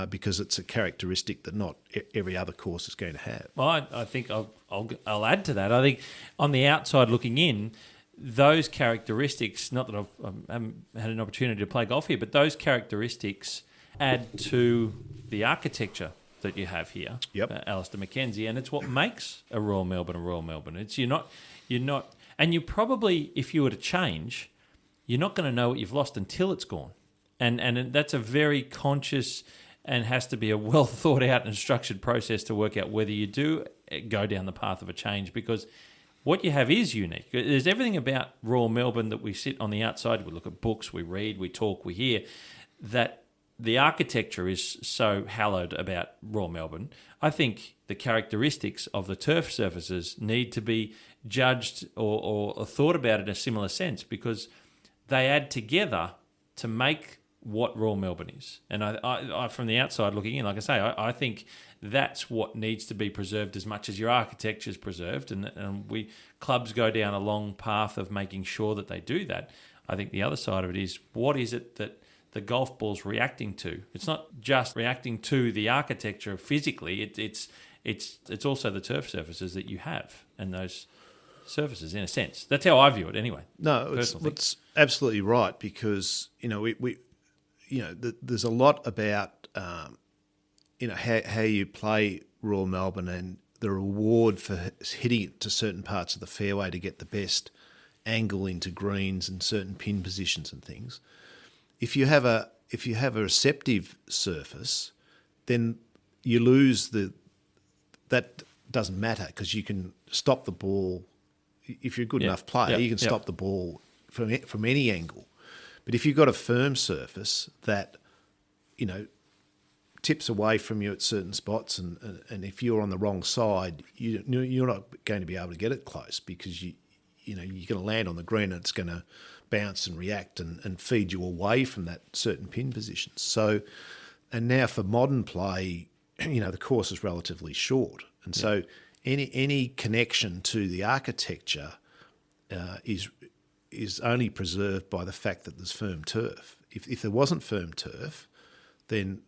because it's a characteristic that not every other course is going to have. Well, I think I'll add to that. I think on the outside looking in, those characteristics, not that I haven't had an opportunity to play golf here, but those characteristics add to the architecture that you have here, Alistair MacKenzie, and it's what makes a Royal Melbourne. It's you're not, and you probably, if you were to change, you're not going to know what you've lost until it's gone, and that's a very conscious and has to be a well thought out and structured process to work out whether you do go down the path of a change, because what you have is unique. There's everything about Royal Melbourne that we sit on the outside, we look at books, we read, we talk, we hear, that the architecture is so hallowed about Royal Melbourne. I think the characteristics of the turf surfaces need to be judged or thought about in a similar sense, because they add together to make what Royal Melbourne is. And I from the outside looking in, like I say, I think that's what needs to be preserved as much as your architecture is preserved. And we clubs go down a long path of making sure that they do that. I think the other side of it is, what is it that the golf ball's reacting to? It's not just reacting to the architecture physically. It's also the turf surfaces that you have and those surfaces, in a sense. That's how I view it, anyway. No, it's absolutely right, because there's a lot about how you play Royal Melbourne and the reward for hitting it to certain parts of the fairway to get the best angle into greens and certain pin positions and things. If you have a receptive surface, then you lose that doesn't matter, because you can stop the ball. If you're a good enough player, you can stop the ball from any angle. But if you've got a firm surface that, tips away from you at certain spots, and if you're on the wrong side, you're not going to be able to get it close, because you're going to land on the green and it's going to bounce and react and feed you away from that certain pin position. So, and now for modern play, the course is relatively short, and so any connection to the architecture is only preserved by the fact that there's firm turf. If there wasn't firm turf, then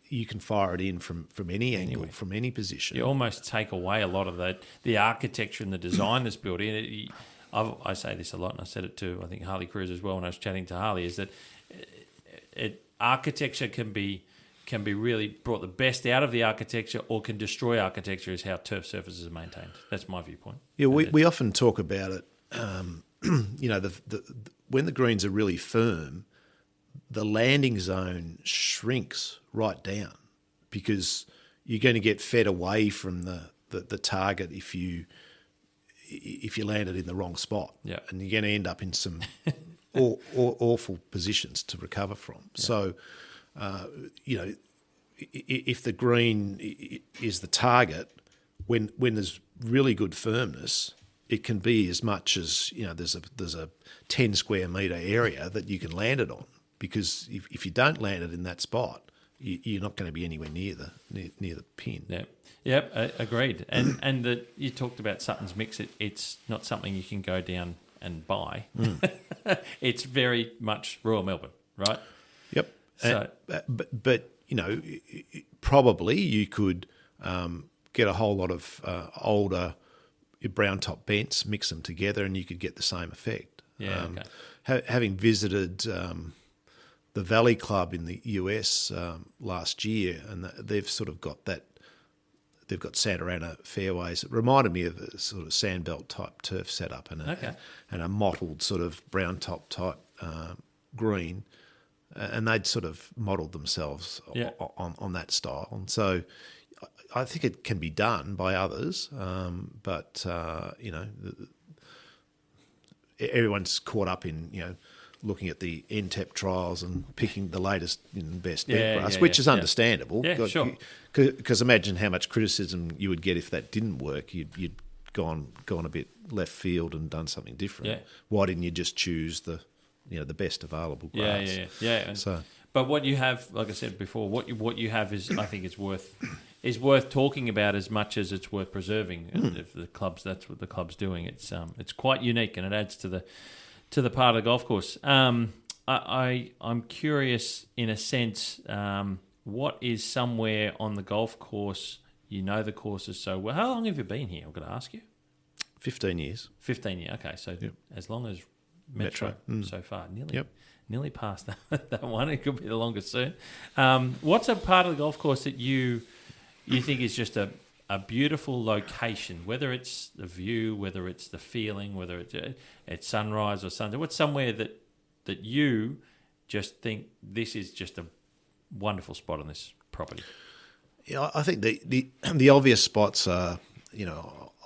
you can fire it in from any angle, from any position. You almost take away a lot of the architecture and the design that's built in. I say this a lot, and I said it to, I think, Harley Cruz as well when I was chatting to Harley, is that architecture can be really brought the best out of the architecture, or can destroy architecture, is how turf surfaces are maintained. That's my viewpoint. Yeah, we often talk about it. When the greens are really firm, the landing zone shrinks right down, because you're going to get fed away from the target if you land it in the wrong spot, and you're going to end up in some awful positions to recover from. Yeah. So, if the green is the target, when there's really good firmness, it can be as much as there's a 10 square metre area that you can land it on, because if you don't land it in that spot, you're not going to be anywhere near the pin. Yeah. Yep, agreed. And that you talked about Sutton's Mix. It's not something you can go down and buy. It's very much Royal Melbourne, right? Yep. So, but probably you could get a whole lot of older brown top bents, mix them together, and you could get the same effect. Yeah. Okay. Having visited the Valley Club in the US last year, and they've sort of got that they've got Santarana fairways. It reminded me of a sort of Sandbelt type turf setup and a mottled sort of brown top type green, and they'd sort of modelled themselves on that style. And so I think it can be done by others, but everyone's caught up in looking at the NTEP trials and picking the latest and best bent grass, which is understandable. Yeah, sure. Because imagine how much criticism you would get if that didn't work. You'd gone a bit left field and done something different. Yeah. Why didn't you just choose the best available grass? Yeah. So, but what you have, like I said before, what you have is, I think, is worth talking about as much as it's worth preserving. If that's what the club's doing. It's quite unique, and it adds to the part of the golf course. I'm curious, in a sense, what is somewhere on the golf course, the courses so well. How long have you been here? I'm going to ask you. 15 years. 15 years, okay. So as long as Metro. So far. Nearly past that one. It could be the longest soon. What's a part of the golf course that you think is just a beautiful location, whether it's the view, whether it's the feeling, whether it's sunrise or sunset? What's somewhere that you just think this is just a wonderful spot on this property? Yeah, I think the obvious spots are,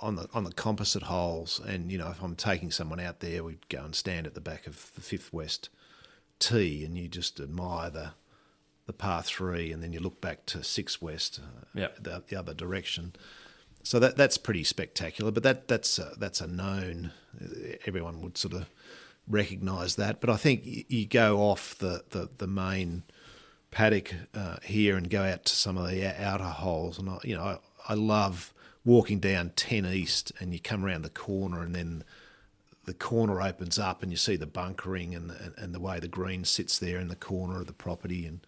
on the composite holes, and if I'm taking someone out there, we'd go and stand at the back of the Fifth West tee, and you just admire the par 3, and then you look back to 6 West, the other direction. So that's pretty spectacular. But that's a known. Everyone would sort of recognise that. But I think you go off the main paddock here and go out to some of the outer holes, and I love walking down 10 East, and you come around the corner, and then the corner opens up, and you see the bunkering and the way the green sits there in the corner of the property, and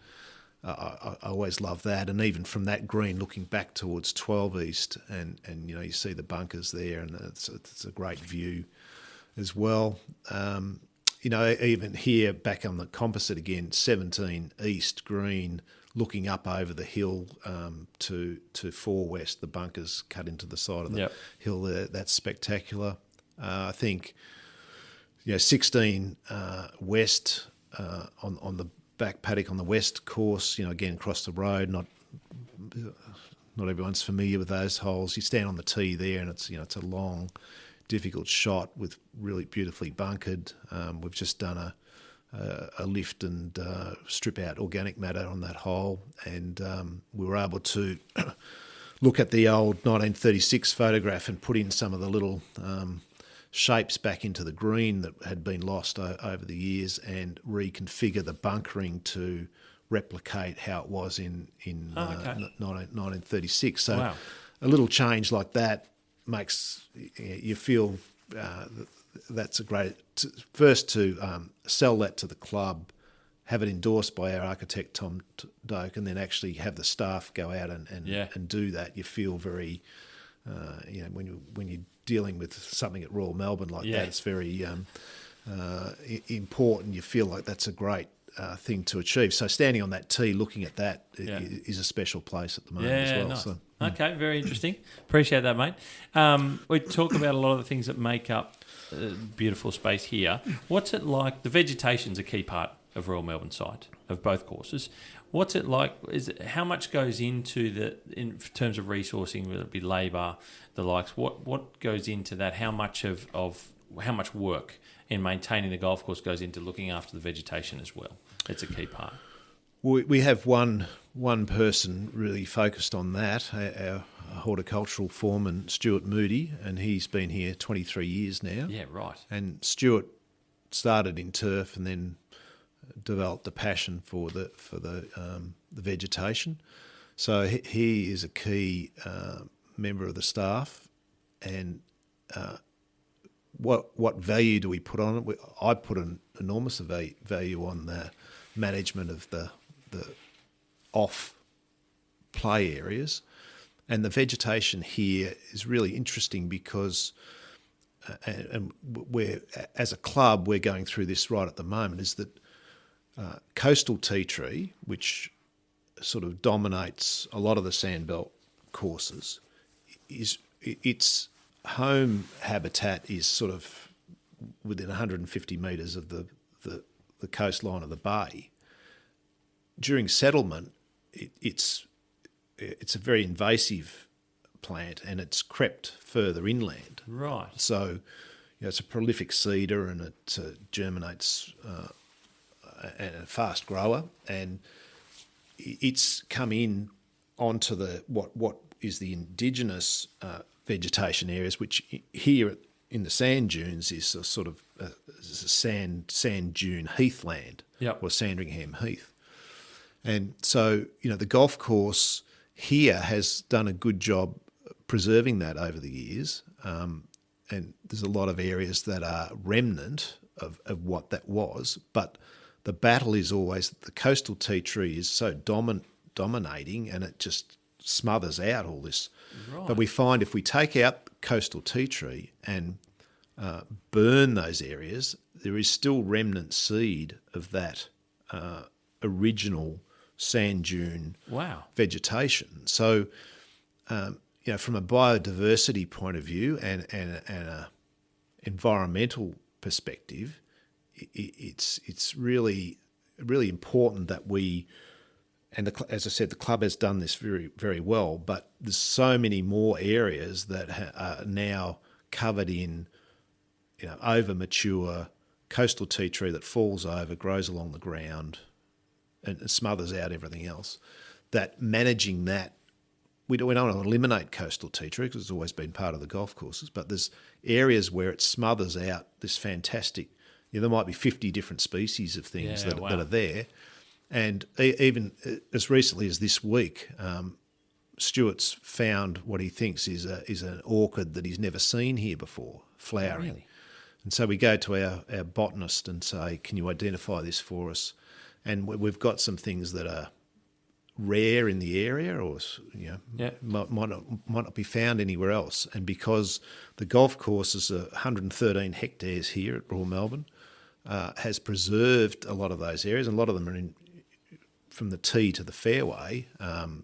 I always love that. And even from that green, looking back towards 12 East, and you see the bunkers there, and it's a great view as well. Even here back on the composite again, 17 East green, looking up over the hill to 4 West, the bunkers cut into the side of the hill there. That's spectacular. I think 16 West on the back paddock on the west course, again across the road. Not everyone's familiar with those holes. You stand on the tee there, and it's it's a long, difficult shot with really beautifully bunkered. We've just done a lift and strip out organic matter on that hole, and we were able to look at the old 1936 photograph and put in some of the little shapes back into the green that had been lost over the years, and reconfigure the bunkering to replicate how it was in 1936. So a little change like that makes you feel that's a great first to sell that to the club, have it endorsed by our architect Tom Doak, and then actually have the staff go out and do that. You feel very when you're dealing with something at Royal Melbourne like that, it's very important. You feel like that's a great thing to achieve. So standing on that tee, looking at that, is a special place at the moment as well. Nice. So, okay, very interesting. Appreciate that, mate. We talk about a lot of the things that make up beautiful space here. What's it like? The vegetation's a key part of Royal Melbourne side of both courses. What's it like? How much goes into in terms of resourcing, whether it be labour, the likes? What goes into that? How much how much work in maintaining the golf course goes into looking after the vegetation as well? It's a key part. We have one person really focused on that, our horticultural foreman, Stuart Moody, and he's been here 23 years now. Yeah, right. And Stuart started in turf and then developed a passion for the vegetation. So he is a key member of the staff. And what value do we put on it? I put an enormous value on the management of the off play areas, and the vegetation here is really interesting because, and we're as a club we're going through this right at the moment, is that coastal tea tree, which sort of dominates a lot of the Sandbelt courses is its home habitat is sort of within 150 metres of the coastline of the bay. During settlement, it's a very invasive plant, and it's crept further inland. Right. So, it's a prolific seeder, and it germinates and a fast grower, and it's come in onto the what is the indigenous vegetation areas, which here in the sand dunes is a sort of a sand dune heathland, or Sandringham Heath. And so, the golf course here has done a good job preserving that over the years. And there's a lot of areas that are remnant of what that was. But the battle is always that the coastal tea tree is so dominating, and it just smothers out all this. Right. But we find if we take out the coastal tea tree and burn those areas, there is still remnant seed of that original sand dune vegetation. So, from a biodiversity point of view and a environmental perspective, it's really important that we, and as I said, the club has done this very, very well, but there's so many more areas that are now covered in over mature coastal tea tree that falls over, grows along the ground, and smothers out everything else. That managing that, we don't want to eliminate coastal tea tree because it's always been part of the golf courses, but there's areas where it smothers out this fantastic, there might be 50 different species of things that are there. And even as recently as this week, Stuart's found what he thinks is an orchid that he's never seen here before, flowering. Oh, really? And so we go to our botanist and say, can you identify this for us? And we've got some things that are rare in the area, or might not be found anywhere else. And because the golf course is 113 hectares here at Royal Melbourne, has preserved a lot of those areas, and a lot of them are from the tee to the fairway,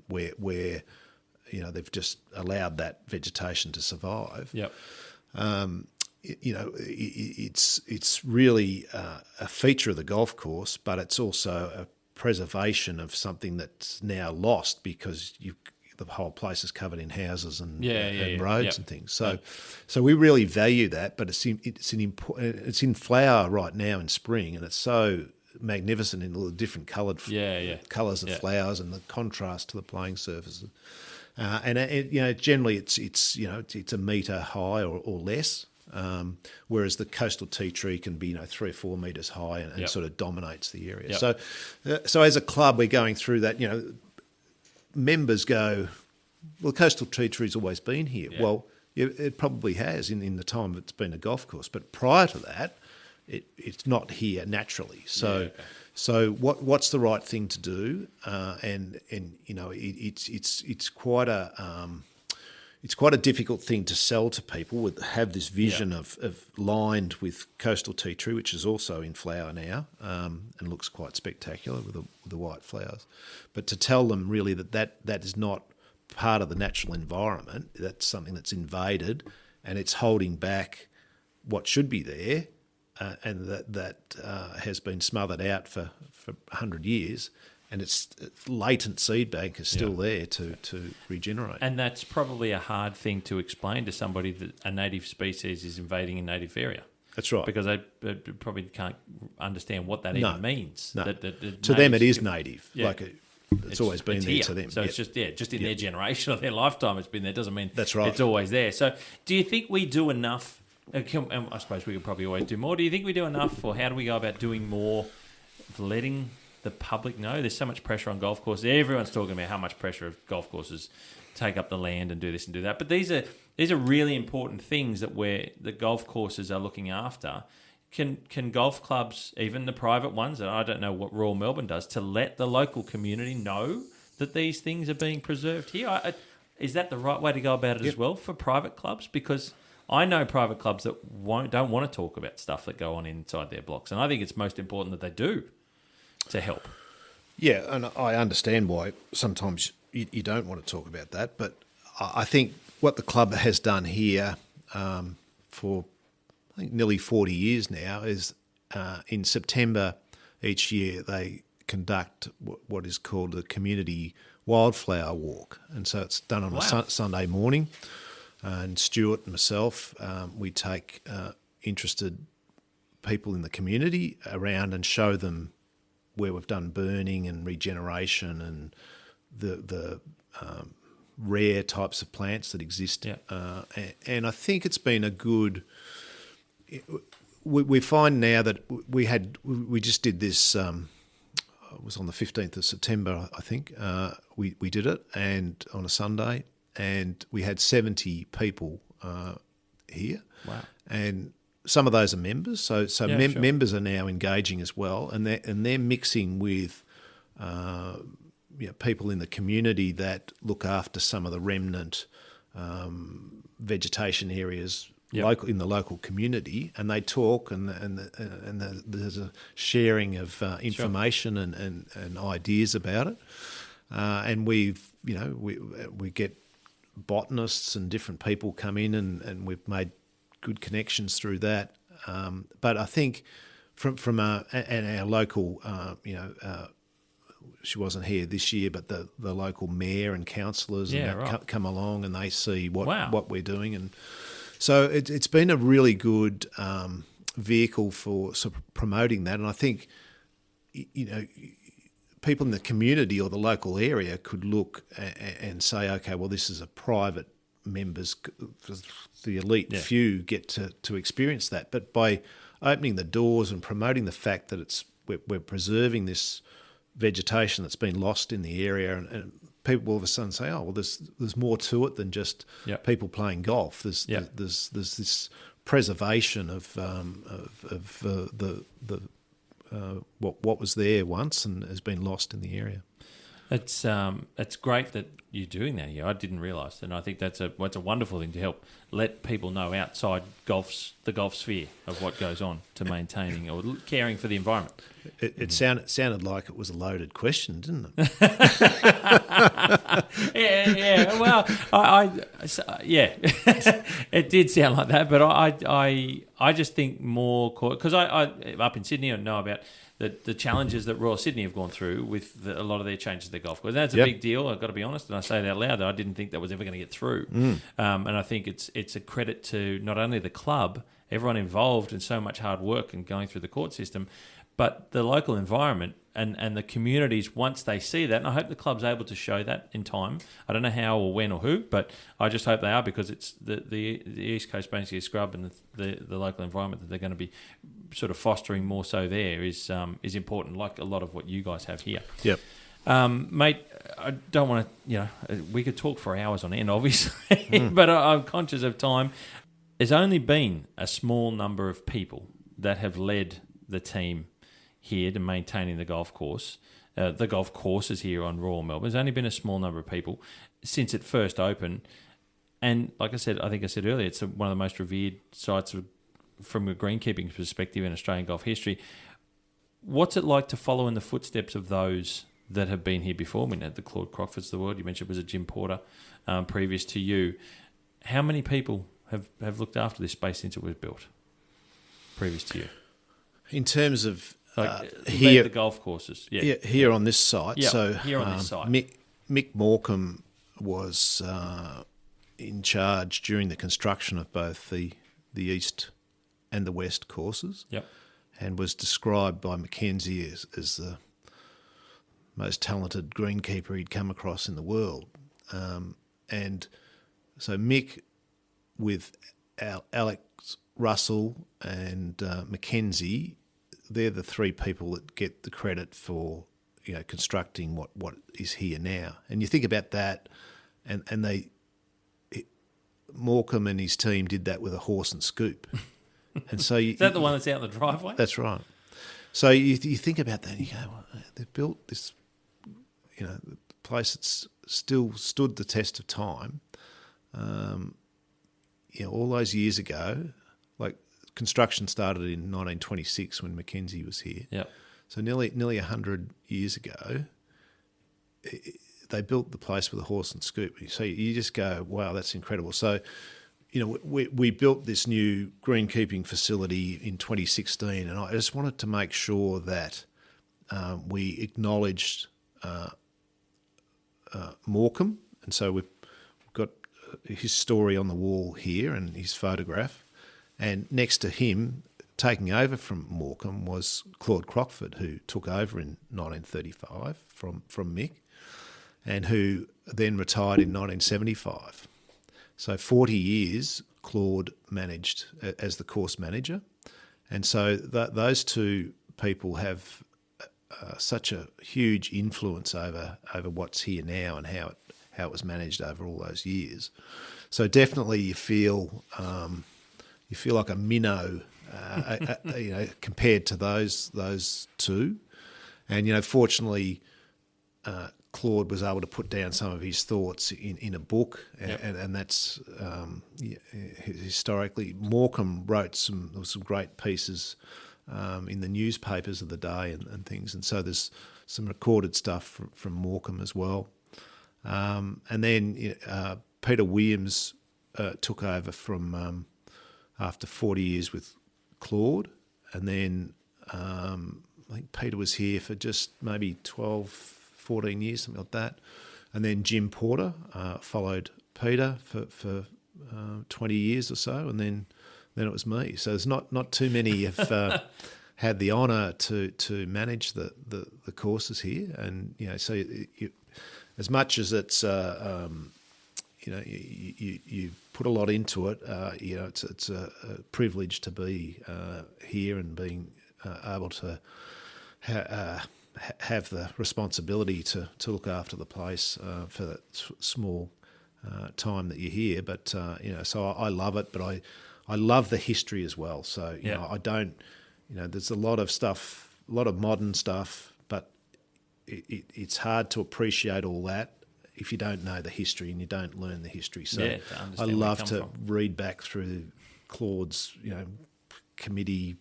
where they've just allowed that vegetation to survive. Yep. It's really a feature of the golf course, but it's also a preservation of something that's now lost because the whole place is covered in houses and roads and things. So we really value that, but it's in flower right now in spring, and it's so magnificent in all the different colours of flowers and the contrast to the playing surfaces. Generally it's a metre high or less. Whereas the coastal tea tree can be 3 or 4 metres high and sort of dominates the area. Yep. So as a club, we're going through that. Members go, well, the coastal tea tree's always been here. Yeah. Well, it probably has in the time it's been a golf course, but prior to that, it's not here naturally. So. So what's the right thing to do? It's quite a difficult thing to sell to people. Have this vision of lined with coastal tea tree, which is also in flower now, and looks quite spectacular with the white flowers. But to tell them really that is not part of the natural environment, that's something that's invaded, and it's holding back what should be there. And that has been smothered out for 100 years, and its latent seed bank is still there to regenerate. And that's probably a hard thing to explain to somebody that a native species is invading a native area. That's right. Because they probably can't understand what that even means. No. To them it is native. Yeah. Like it's always been there here. to them. So it's just in their generation or their lifetime it's been there. Doesn't mean that's right. It's always there. So do you think we do enough? I suppose we could probably always do more. Do you think we do enough, or how do we go about doing more of letting the public know? There's so much pressure on golf courses. Everyone's talking about how much pressure of golf courses take up the land and do this and do that. But these are really important things that the golf courses are looking after. Can golf clubs, even the private ones, and I don't know what Royal Melbourne does, to let the local community know that these things are being preserved here? Is that the right way to go about it as well for private clubs? Because I know private clubs that don't want to talk about stuff that go on inside their blocks, and I think it's most important that they do to help. Yeah, and I understand why sometimes you don't want to talk about that, but I think what the club has done here for I think nearly 40 years now is in September each year they conduct what is called a community wildflower walk, and so it's done on a Sunday morning. And Stuart and myself, we take interested people in the community around and show them where we've done burning and regeneration and the rare types of plants that exist. Yeah. And I think it's been a good. We find now that we just did this. It was on the 15th of September, I think. We did it, and on a Sunday, and we had 70 people here. Wow! And some of those are members, so members are now engaging as well, and they're mixing with people in the community that look after some of the remnant vegetation areas. Yep. In the local community, and they talk, and there's a sharing of information and ideas about it, and we get botanists and different people come in, and we've made good connections through that. But I think from our local, she wasn't here this year, but the local mayor and councillors come along, and they see what we're doing. And so it's been a really good vehicle for sort of promoting that. And I think, people in the community or the local area could look and say, okay, well, this is a private members, the elite few get to experience that. But by opening the doors and promoting the fact that we're preserving this vegetation that's been lost in the area, and people all of a sudden say, "Oh, well, there's more to it than just people playing golf. There's this preservation of what was there once and has been lost in the area." It's great that you're doing that here. I didn't realise, and I think that's a wonderful thing to help let people know outside the golf sphere of what goes on to maintaining or caring for the environment. It sounded like it was a loaded question, didn't it? yeah. Well, it did sound like that, but I just think more because I up in Sydney I know about the challenges that Royal Sydney have gone through with a lot of their changes to their golf course. That's a big deal, I've got to be honest, and I say it out loud that I didn't think that was ever going to get through. And I think it's a credit to not only the club, everyone involved in so much hard work and going through the court system, but the local environment and the communities once they see that. And I hope the club's able to show that in time. I don't know how or when or who, but I just hope they are, because it's the East Coast basically a scrub, and the local environment that they're going to be sort of fostering more so there is important, like a lot of what you guys have here. Yep. Mate, I don't want to, we could talk for hours on end, obviously, but I'm conscious of time. There's only been a small number of people that have led the team here to maintaining the golf course. The golf courses here on Royal Melbourne. There's only been a small number of people since it first opened. And like I said, I think I said earlier, it's one of the most revered sites from a greenkeeping perspective in Australian golf history. What's it like to follow in the footsteps of those that have been here before? We had the Claude Crockfords of the world. You mentioned it was a Jim Porter previous to you. How many people have looked after this space since it was built previous to you? In terms of here, the golf courses, here on this site. Yeah, so here on this site, Mick Morecambe was in charge during the construction of both the east and the west courses. Yep. And was described by MacKenzie as the most talented greenkeeper he'd come across in the world. And so Mick, with Alex Russell and MacKenzie, they're the three people that get the credit for constructing what is here now. And you think about that, and Morecambe and his team did that with a horse and scoop. And so is that the one that's out in the driveway? That's right. So you think about that, and you go, well, they've built this, the place that's still stood the test of time. All those years ago, like construction started in 1926 when MacKenzie was here. Yeah. So nearly 100 years ago, they built the place with a horse and scoop. So you just go, wow, that's incredible. So, we built this new greenkeeping facility in 2016, and I just wanted to make sure that we acknowledged Morecambe, and so we've got his story on the wall here and his photograph, and next to him, taking over from Morecambe, was Claude Crockford, who took over in 1935 from Mick, and who then retired in 1975. So 40 years Claude managed as the course manager, and so those two people have such a huge influence over what's here now and how it was managed over all those years. So definitely you feel like a minnow, compared to those two. And fortunately, Claude was able to put down some of his thoughts in a book, and that's historically. Morecambe wrote some great pieces in the newspapers of the day and things, and so there's some recorded stuff from Morecambe as well. And then Peter Williams took over from after 40 years with Claude, and then I think Peter was here for just maybe 12, 14 years, something like that. And then Jim Porter followed Peter for 20 years or so, and then it was me. So there's not too many have had the honour to manage the courses here, and so as much as it's you put a lot into it, it's a privilege to be here and being able to have the responsibility to look after the place for that small time that you're here. But so I love it, but I love the history as well. So I don't, there's a lot of stuff, a lot of modern stuff, but it's hard to appreciate all that if you don't know the history and you don't learn the history. So I love to read back through Claude's, committee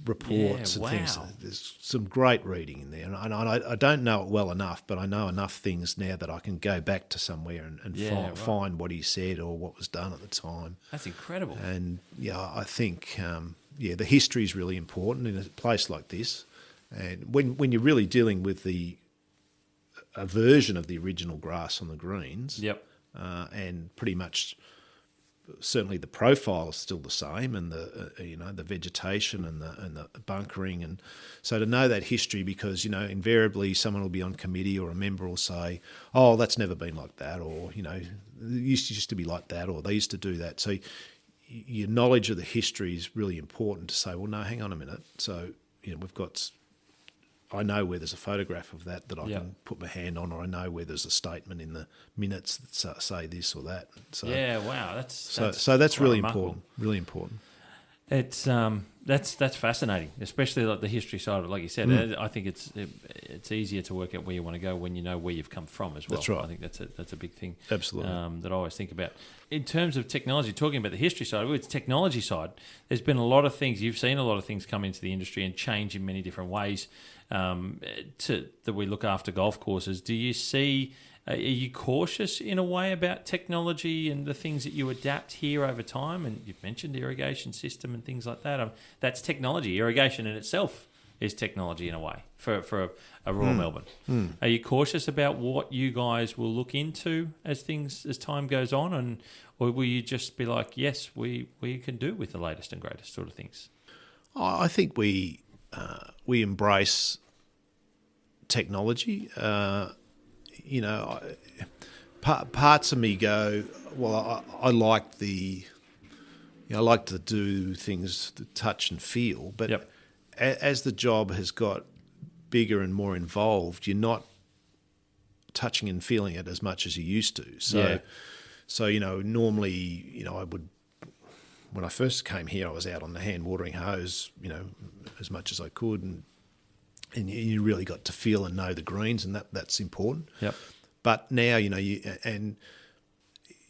reports and things. There's some great reading in there, and I don't know it well enough, but I know enough things now that I can go back to somewhere and find what he said or what was done at the time. That's incredible. And I think the history is really important in a place like this, and when you're really dealing with a version of the original grass on the greens, and pretty much. Certainly, the profile is still the same, and the vegetation and the bunkering, and so to know that history, because invariably someone will be on committee or a member will say, "Oh, that's never been like that," or it used to be like that, or they used to do that. So your knowledge of the history is really important to say, "Well, no, hang on a minute." So we've got. I know where there's a photograph of that I can put my hand on, or I know where there's a statement in the minutes that say this or that. So, that's really important. Really important. It's that's fascinating, especially like the history side of it. Like you said, I think it's easier to work out where you want to go when you know where you've come from as well. That's right. I think that's a big thing. Absolutely. That I always think about. In terms of technology, talking about the history side, it's technology side. There's been a lot of things. You've seen a lot of things come into the industry and change in many different ways. That we look after golf courses. Do you see? Are you cautious in a way about technology and the things that you adapt here over time? And you've mentioned irrigation system and things like that. That's technology. Irrigation in itself is technology in a way for a Royal Melbourne. Are you cautious about what you guys will look into as time goes on, or will you just be like, yes, we can do with the latest and greatest sort of things? I think we embrace technology. Parts of me go, well, I like I like to do things to touch and feel, but as the job has got bigger and more involved, you're not touching and feeling it as much as you used to. So normally, I would. When I first came here, I was out on the hand watering hose, as much as I could, and you really got to feel and know the greens, and that's important. Yep. But now, and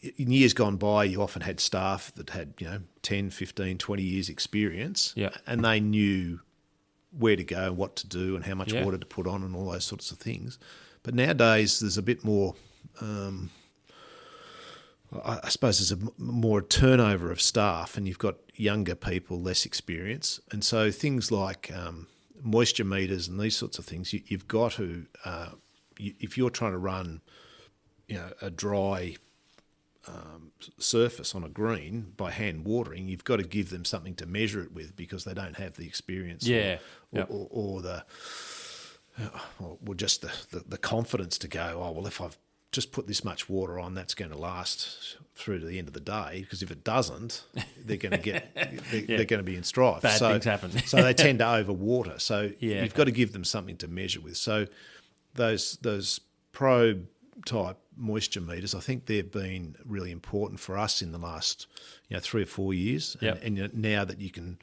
in years gone by, you often had staff that had, 10, 15, 20 years experience, and they knew where to go, what to do, and how much water to put on, and all those sorts of things. But nowadays there's a bit more. I suppose there's more turnover of staff, and you've got younger people, less experience, and so things like moisture meters and these sorts of things, you've got to, if you're trying to run, a dry surface on a green by hand watering, you've got to give them something to measure it with because they don't have the experience, or just the confidence to go, oh well, if I've just put this much water on, that's going to last through to the end of the day. Because if it doesn't, they're going to get they're going to be in strife. Bad things happen. So they tend to overwater. So you've got to give them something to measure with. So those probe type moisture meters, I think they've been really important for us in the last 3 or 4 years. And now that you can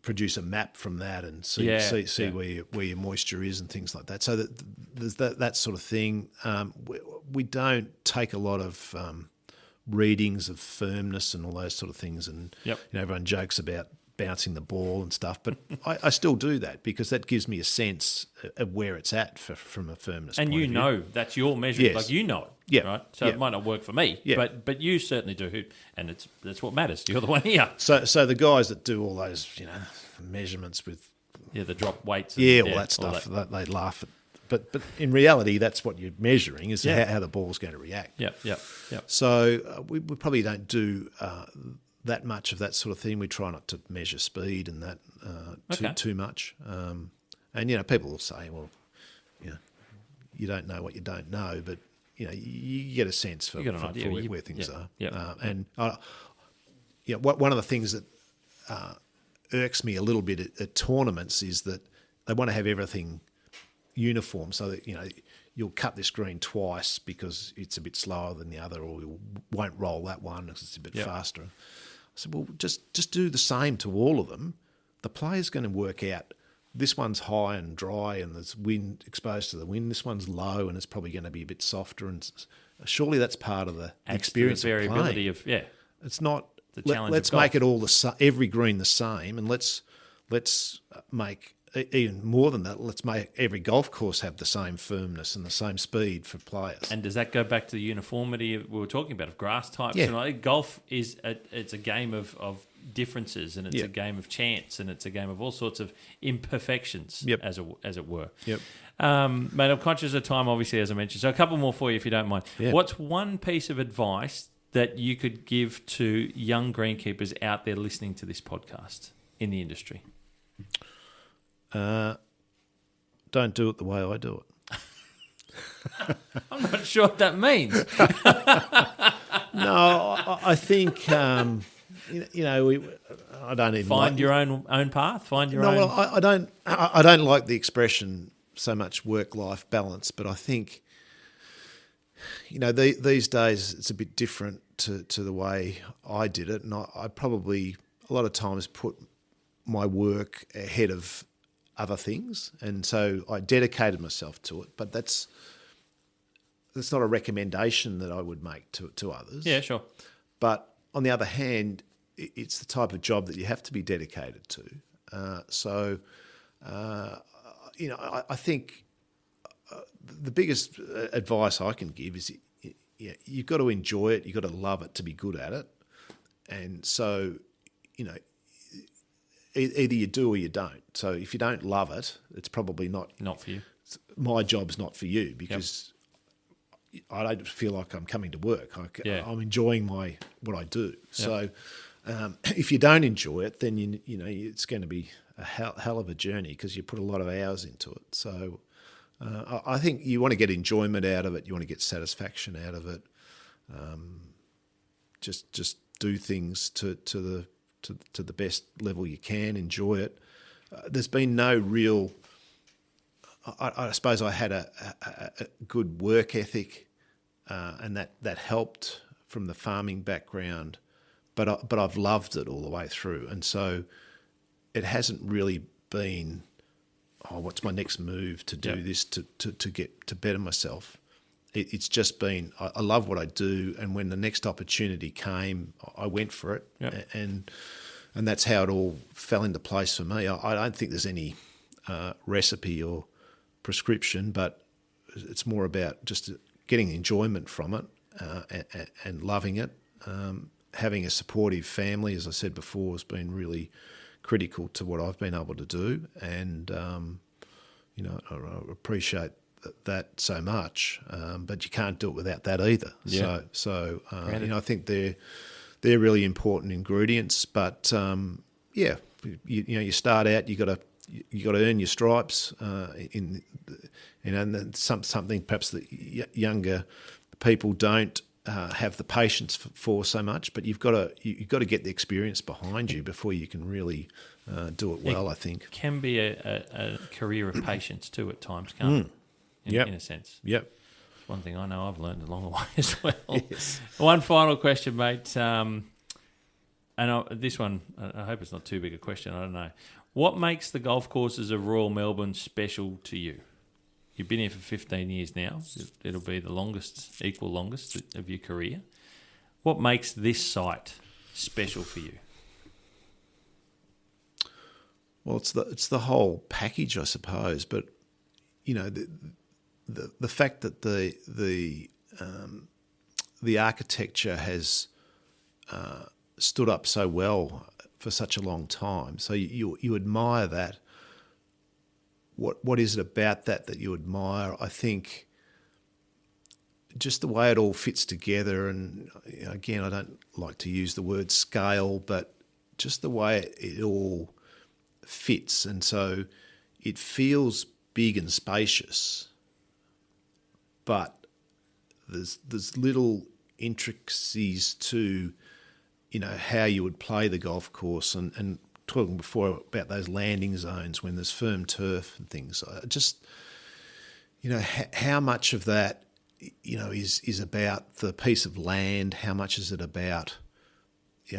produce a map from that and see where your moisture is and things like that. So there's that sort of thing. We don't take a lot of readings of firmness and all those sort of things. And everyone jokes about bouncing the ball and stuff, but I still do that because that gives me a sense of where it's at from a firmness and point of view. That's your measurement. Yes. Like right? So it might not work for me, but you certainly do, and that's what matters. You're the one here. So the guys that do all those measurements with the drop weights and all that stuff, they laugh at. But in reality, that's what you're measuring is how the ball's going to react. Yep. So we probably don't do that much of that sort of thing. We try not to measure speed and that too much. And people will say, well, you don't know what you don't know, but you get a sense for where things are. And one of the things that irks me a little bit at tournaments is that they want to have everything uniform, so that you'll cut this green twice because it's a bit slower than the other, or you won't roll that one because it's a bit faster. I said, well, just do the same to all of them. The player's going to work out this one's high and dry and there's wind exposed to the wind. This one's low and it's probably going to be a bit softer. And surely that's part of the experience the variability of playing. It's not. The challenge. Let's make it all every green the same, and let's make even more than that. Let's make every golf course have the same firmness and the same speed for players. And does that go back to the uniformity we were talking about of grass types? Yeah. Golf is it's a game of differences, and it's a game of chance, and it's a game of all sorts of imperfections, as it were. Yep. Mate, I'm conscious of time, obviously, as I mentioned. So a couple more for you, if you don't mind. Yeah. What's one piece of advice that you could give to young greenkeepers out there listening to this podcast in the industry? Don't do it the way I do it. I'm not sure what that means. No, I think I don't even find your own path. Find your own. No, well, I don't like the expression so much work-life balance, but I think these days it's a bit different to the way I did it, and I probably a lot of times put my work ahead of other things, and so I dedicated myself to it. But that's not a recommendation that I would make to others. Yeah, sure. But on the other hand, it's the type of job that you have to be dedicated to. I think the biggest advice I can give is you've got to enjoy it, you've got to love it to be good at it. And so, either you do or you don't. So if you don't love it, it's probably not for you. My job's not for you because I don't feel like I'm coming to work. I'm enjoying what I do. Yep. So if you don't enjoy it, then it's going to be a hell of a journey because you put a lot of hours into it. So I think you want to get enjoyment out of it. You want to get satisfaction out of it. Just do things to the best level you can. Enjoy it. There's been no real. I suppose I had a good work ethic, and that helped from the farming background. But I've loved it all the way through, and so it hasn't really been, what's my next move to do this to get to better myself. It's just been, I love what I do, and when the next opportunity came, I went for it, and that's how it all fell into place for me. I don't think there's any recipe or prescription, but it's more about just getting enjoyment from it and loving it. Having a supportive family, as I said before, has been really critical to what I've been able to do, and I appreciate that so much. But you can't do it without that either. Yeah. So I think they're really important ingredients. But you start out, you got to earn your stripes. And something perhaps that younger people don't have the patience for so much, but you've got to get the experience behind you before you can really do it well. I think it can be a career of patience too at times, can't it? In a sense. Yep. It's one thing I know I've learned along the way as well. Yes. One final question, mate. This one, I hope it's not too big a question. I don't know. What makes the golf courses of Royal Melbourne special to you? You've been here for 15 years now. It'll be the equal longest of your career. What makes this site special for you? Well, it's the whole package, I suppose. But the fact that the architecture has stood up so well for such a long time, so you admire that. What is it about that you admire? I think just the way it all fits together, and again, I don't like to use the word scale, but just the way it all fits, and so it feels big and spacious, but there's little intricacies to how you would play the golf course, and talking before about those landing zones when there's firm turf and things. Just how much of that is about the piece of land, how much is it about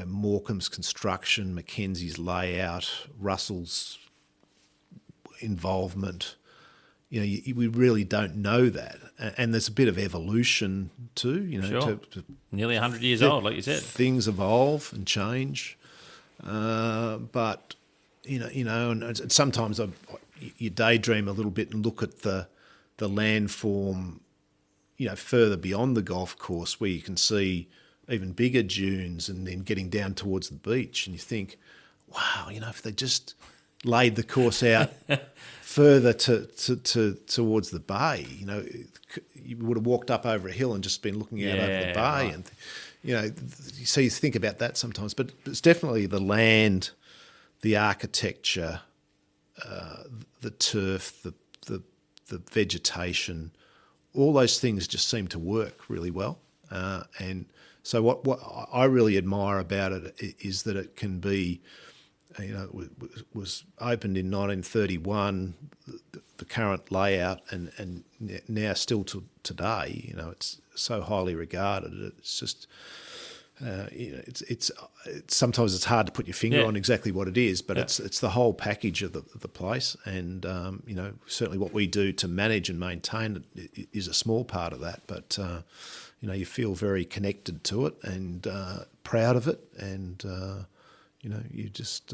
Morecambe's construction, MacKenzie's layout, Russell's involvement. We really don't know that, and there's a bit of evolution too. Sure. Nearly 100 years old, like you said. Things evolve and change, but and sometimes you daydream a little bit and look at the landform, further beyond the golf course, where you can see even bigger dunes, and then getting down towards the beach, and you think, wow, if they just laid the course out further towards the bay, you would have walked up over a hill and just been looking out over the bay, right. And so you think about that sometimes. But it's definitely the land, the architecture, the turf, the vegetation, all those things just seem to work really well, and so what I really admire about it is that it can be, it was opened in 1931, the current layout, and now still to today, it's so highly regarded. It's just, it's sometimes it's hard to put your finger on exactly what it is, but it's the whole package of the place, and certainly what we do to manage and maintain it is a small part of that, but. You feel very connected to it and proud of it, and you just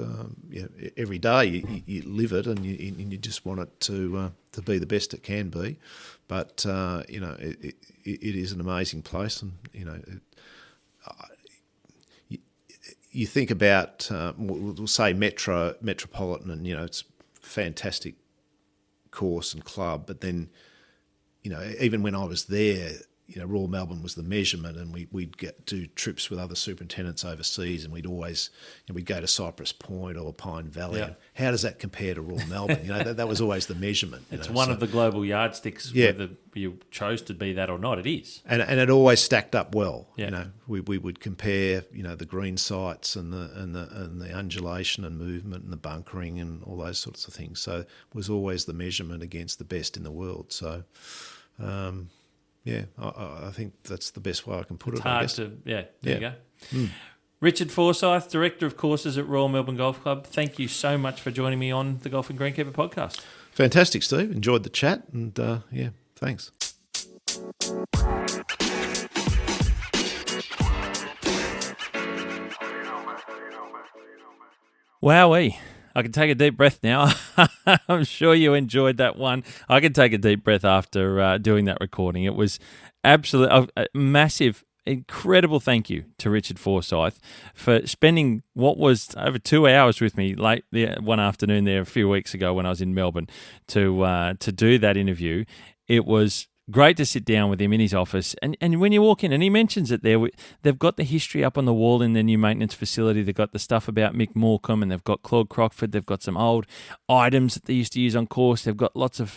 every day you live it, and you just want it to be the best it can be. But it is an amazing place, and you think about we'll say Metropolitan, and it's a fantastic course and club, but then even when I was there. Royal Melbourne was the measurement, and we'd do trips with other superintendents overseas, and we'd always, we'd go to Cypress Point or Pine Valley. Yeah. How does that compare to Royal Melbourne? that was always the measurement. It's one of the global yardsticks, whether you chose to be that or not, it is. And it always stacked up well. Yeah. We would compare, the green sites and the undulation and movement and the bunkering and all those sorts of things. So it was always the measurement against the best in the world. So. I think that's the best way I can put it. Hard to, there you go. Richard Forsyth, Director of Courses at Royal Melbourne Golf Club, thank you so much for joining me on the Golf and Greenkeeper podcast. Fantastic, Steve. Enjoyed the chat, and thanks. Wowee. I can take a deep breath now. I'm sure you enjoyed that one. I can take a deep breath after doing that recording. It was absolutely a massive, incredible thank you to Richard Forsyth for spending what was over 2 hours with me late one afternoon there a few weeks ago when I was in Melbourne to do that interview. It was great to sit down with him in his office. And when you walk in, and he mentions it there, they've got the history up on the wall in their new maintenance facility. They've got the stuff about Mick Morecambe, and they've got Claude Crockford. They've got some old items that they used to use on course. They've got lots of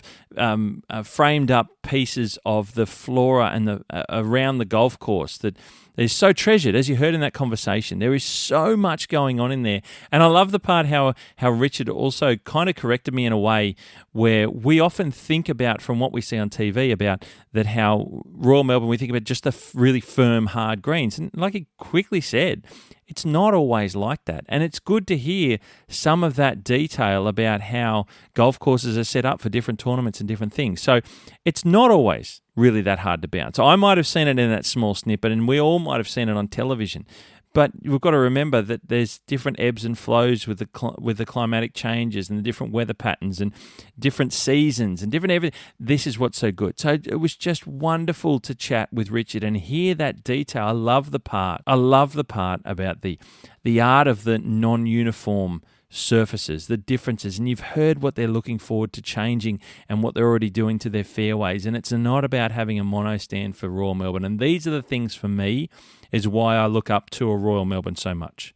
framed up pieces of the flora and the around the golf course that is so treasured, as you heard in that conversation. There is so much going on in there. And I love the part how Richard also kind of corrected me in a way where we often think about, from what we see on TV, about that how Royal Melbourne, we think about just the really firm, hard greens. And like he quickly said, it's not always like that. And it's good to hear some of that detail about how golf courses are set up for different tournaments and different things. So it's not always really that hard to bounce. I might have seen it in that small snippet, and we all might have seen it on television. But we've got to remember that there's different ebbs and flows with the climatic changes and the different weather patterns and different seasons and different everything. This is what's so good. So it was just wonderful to chat with Richard and hear that detail. I love the part about the art of the non-uniform surfaces, the differences, and you've heard what they're looking forward to changing and what they're already doing to their fairways. And it's not about having a mono stand for Royal Melbourne. And these are the things for me is why I look up to a Royal Melbourne so much.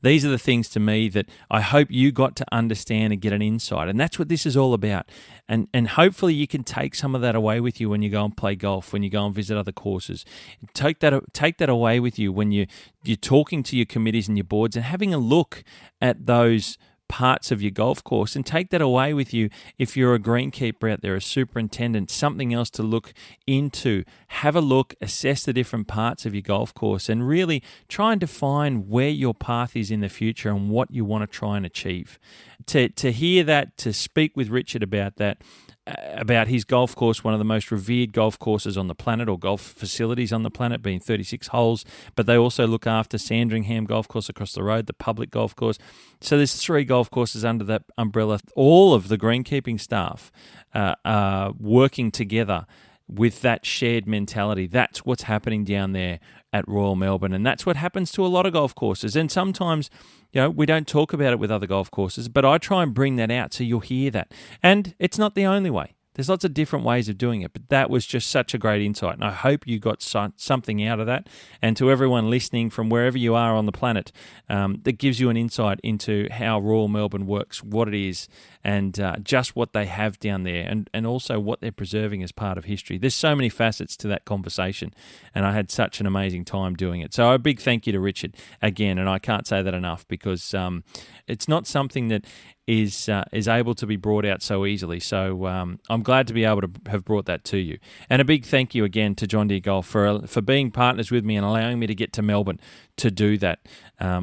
These are the things to me that I hope you got to understand and get an insight. And that's what this is all about. And hopefully you can take some of that away with you when you go and play golf, when you go and visit other courses. Take that away with you when you're talking to your committees and your boards and having a look at those parts of your golf course, and take that away with you if you're a greenkeeper out there, a superintendent, something else to look into. Have a look, assess the different parts of your golf course, and really try and define where your path is in the future and what you want to try and achieve. To hear that, to speak with Richard about that, about his golf course, one of the most revered golf courses on the planet, or golf facilities on the planet, being 36 holes, but they also look after Sandringham Golf Course across the road, the public golf course. So there's 3 golf courses under that umbrella. All of the greenkeeping staff are working together with that shared mentality. That's what's happening down there at Royal Melbourne, and that's what happens to a lot of golf courses. And sometimes, we don't talk about it with other golf courses, but I try and bring that out so you'll hear that. And it's not the only way. There's lots of different ways of doing it, but that was just such a great insight, and I hope you got something out of that. And to everyone listening from wherever you are on the planet, that gives you an insight into how Royal Melbourne works, what it is, and just what they have down there, and also what they're preserving as part of history. There's so many facets to that conversation, and I had such an amazing time doing it. So a big thank you to Richard again, and I can't say that enough, because it's not something that is able to be brought out so easily. So I'm glad to be able to have brought that to you. And a big thank you again to John Deere Golf for being partners with me and allowing me to get to Melbourne to do that.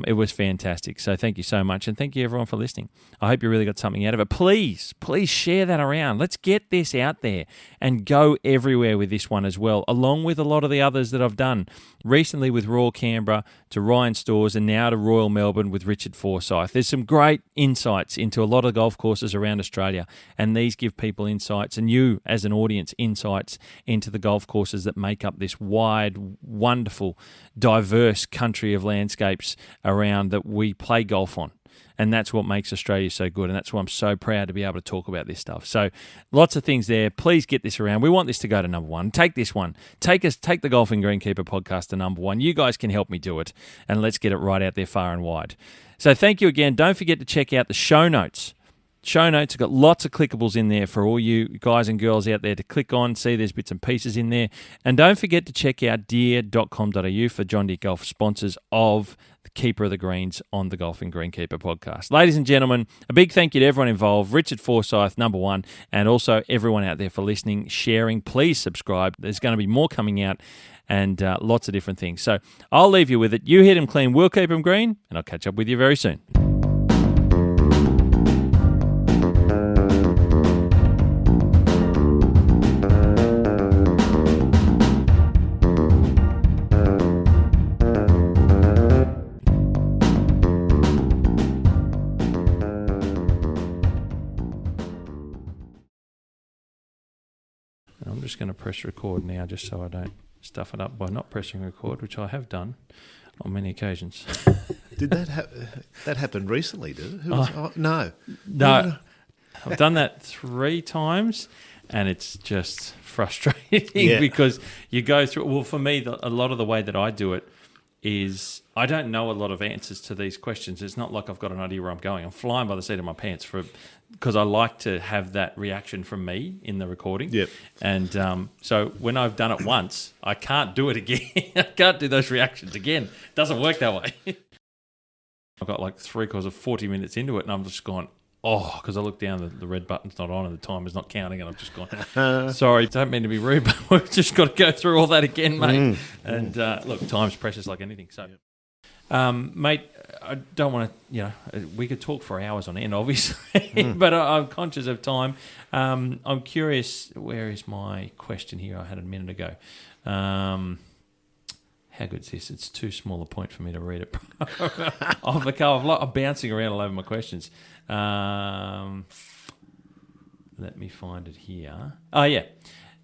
It was fantastic. So thank you so much, and thank you everyone for listening. I hope you really got something out of it. Please share that around. Let's get this out there and go everywhere with this one as well, along with a lot of the others that I've done recently with Royal Canberra, to Ryan Stores, and now to Royal Melbourne with Richard Forsyth. There's some great insights into a lot of golf courses around Australia, and these give people insights, and you as an audience insights into the golf courses that make up this wide, wonderful, diverse country of landscapes around that we play golf on. And that's what makes Australia so good, and that's why I'm so proud to be able to talk about this stuff. So lots of things there. Please get this around. We want this to go to number 1. Take this one. Take the Golfing Greenkeeper podcast to number 1. You guys can help me do it, and let's get it right out there far and wide. So thank you again. Don't forget to check out the show notes. Show notes have got lots of clickables in there for all you guys and girls out there to click on, see there's bits and pieces in there. And don't forget to check out deere.com.au for John Deere Golf, sponsors of the Keeper of the Greens on the Golfing Greenkeeper podcast. Ladies and gentlemen, a big thank you to everyone involved. Richard Forsyth, number 1, and also everyone out there for listening, sharing. Please subscribe. There's going to be more coming out, and lots of different things. So I'll leave you with it. You hit them clean, we'll keep them green, and I'll catch up with you very soon. just going to press record now just so I don't stuff it up by not pressing record, which I have done on many occasions. Did that happen recently, did it? No. No. I've done that 3 times, and it's just frustrating because you go through... Well, for me, a lot of the way that I do it is I don't know a lot of answers to these questions. It's not like I've got an idea where I'm going. I'm flying by the seat of my pants because I like to have that reaction from me in the recording. Yep. And so when I've done it once, I can't do it again. I can't do those reactions again. It doesn't work that way. I've got like 3/4 of 40 minutes into it, and I'm just going... Oh, because I look down, the red button's not on and the timer's not counting, and I've just gone, sorry, don't mean to be rude, but we've just got to go through all that again, mate. And look, time's precious like anything. So, mate, I don't want to, we could talk for hours on end, obviously, but I'm conscious of time. I'm curious, where is my question here I had a minute ago? How good's this? It's too small a point for me to read it. I'm bouncing around all over my questions. Let me find it here. Oh, yeah.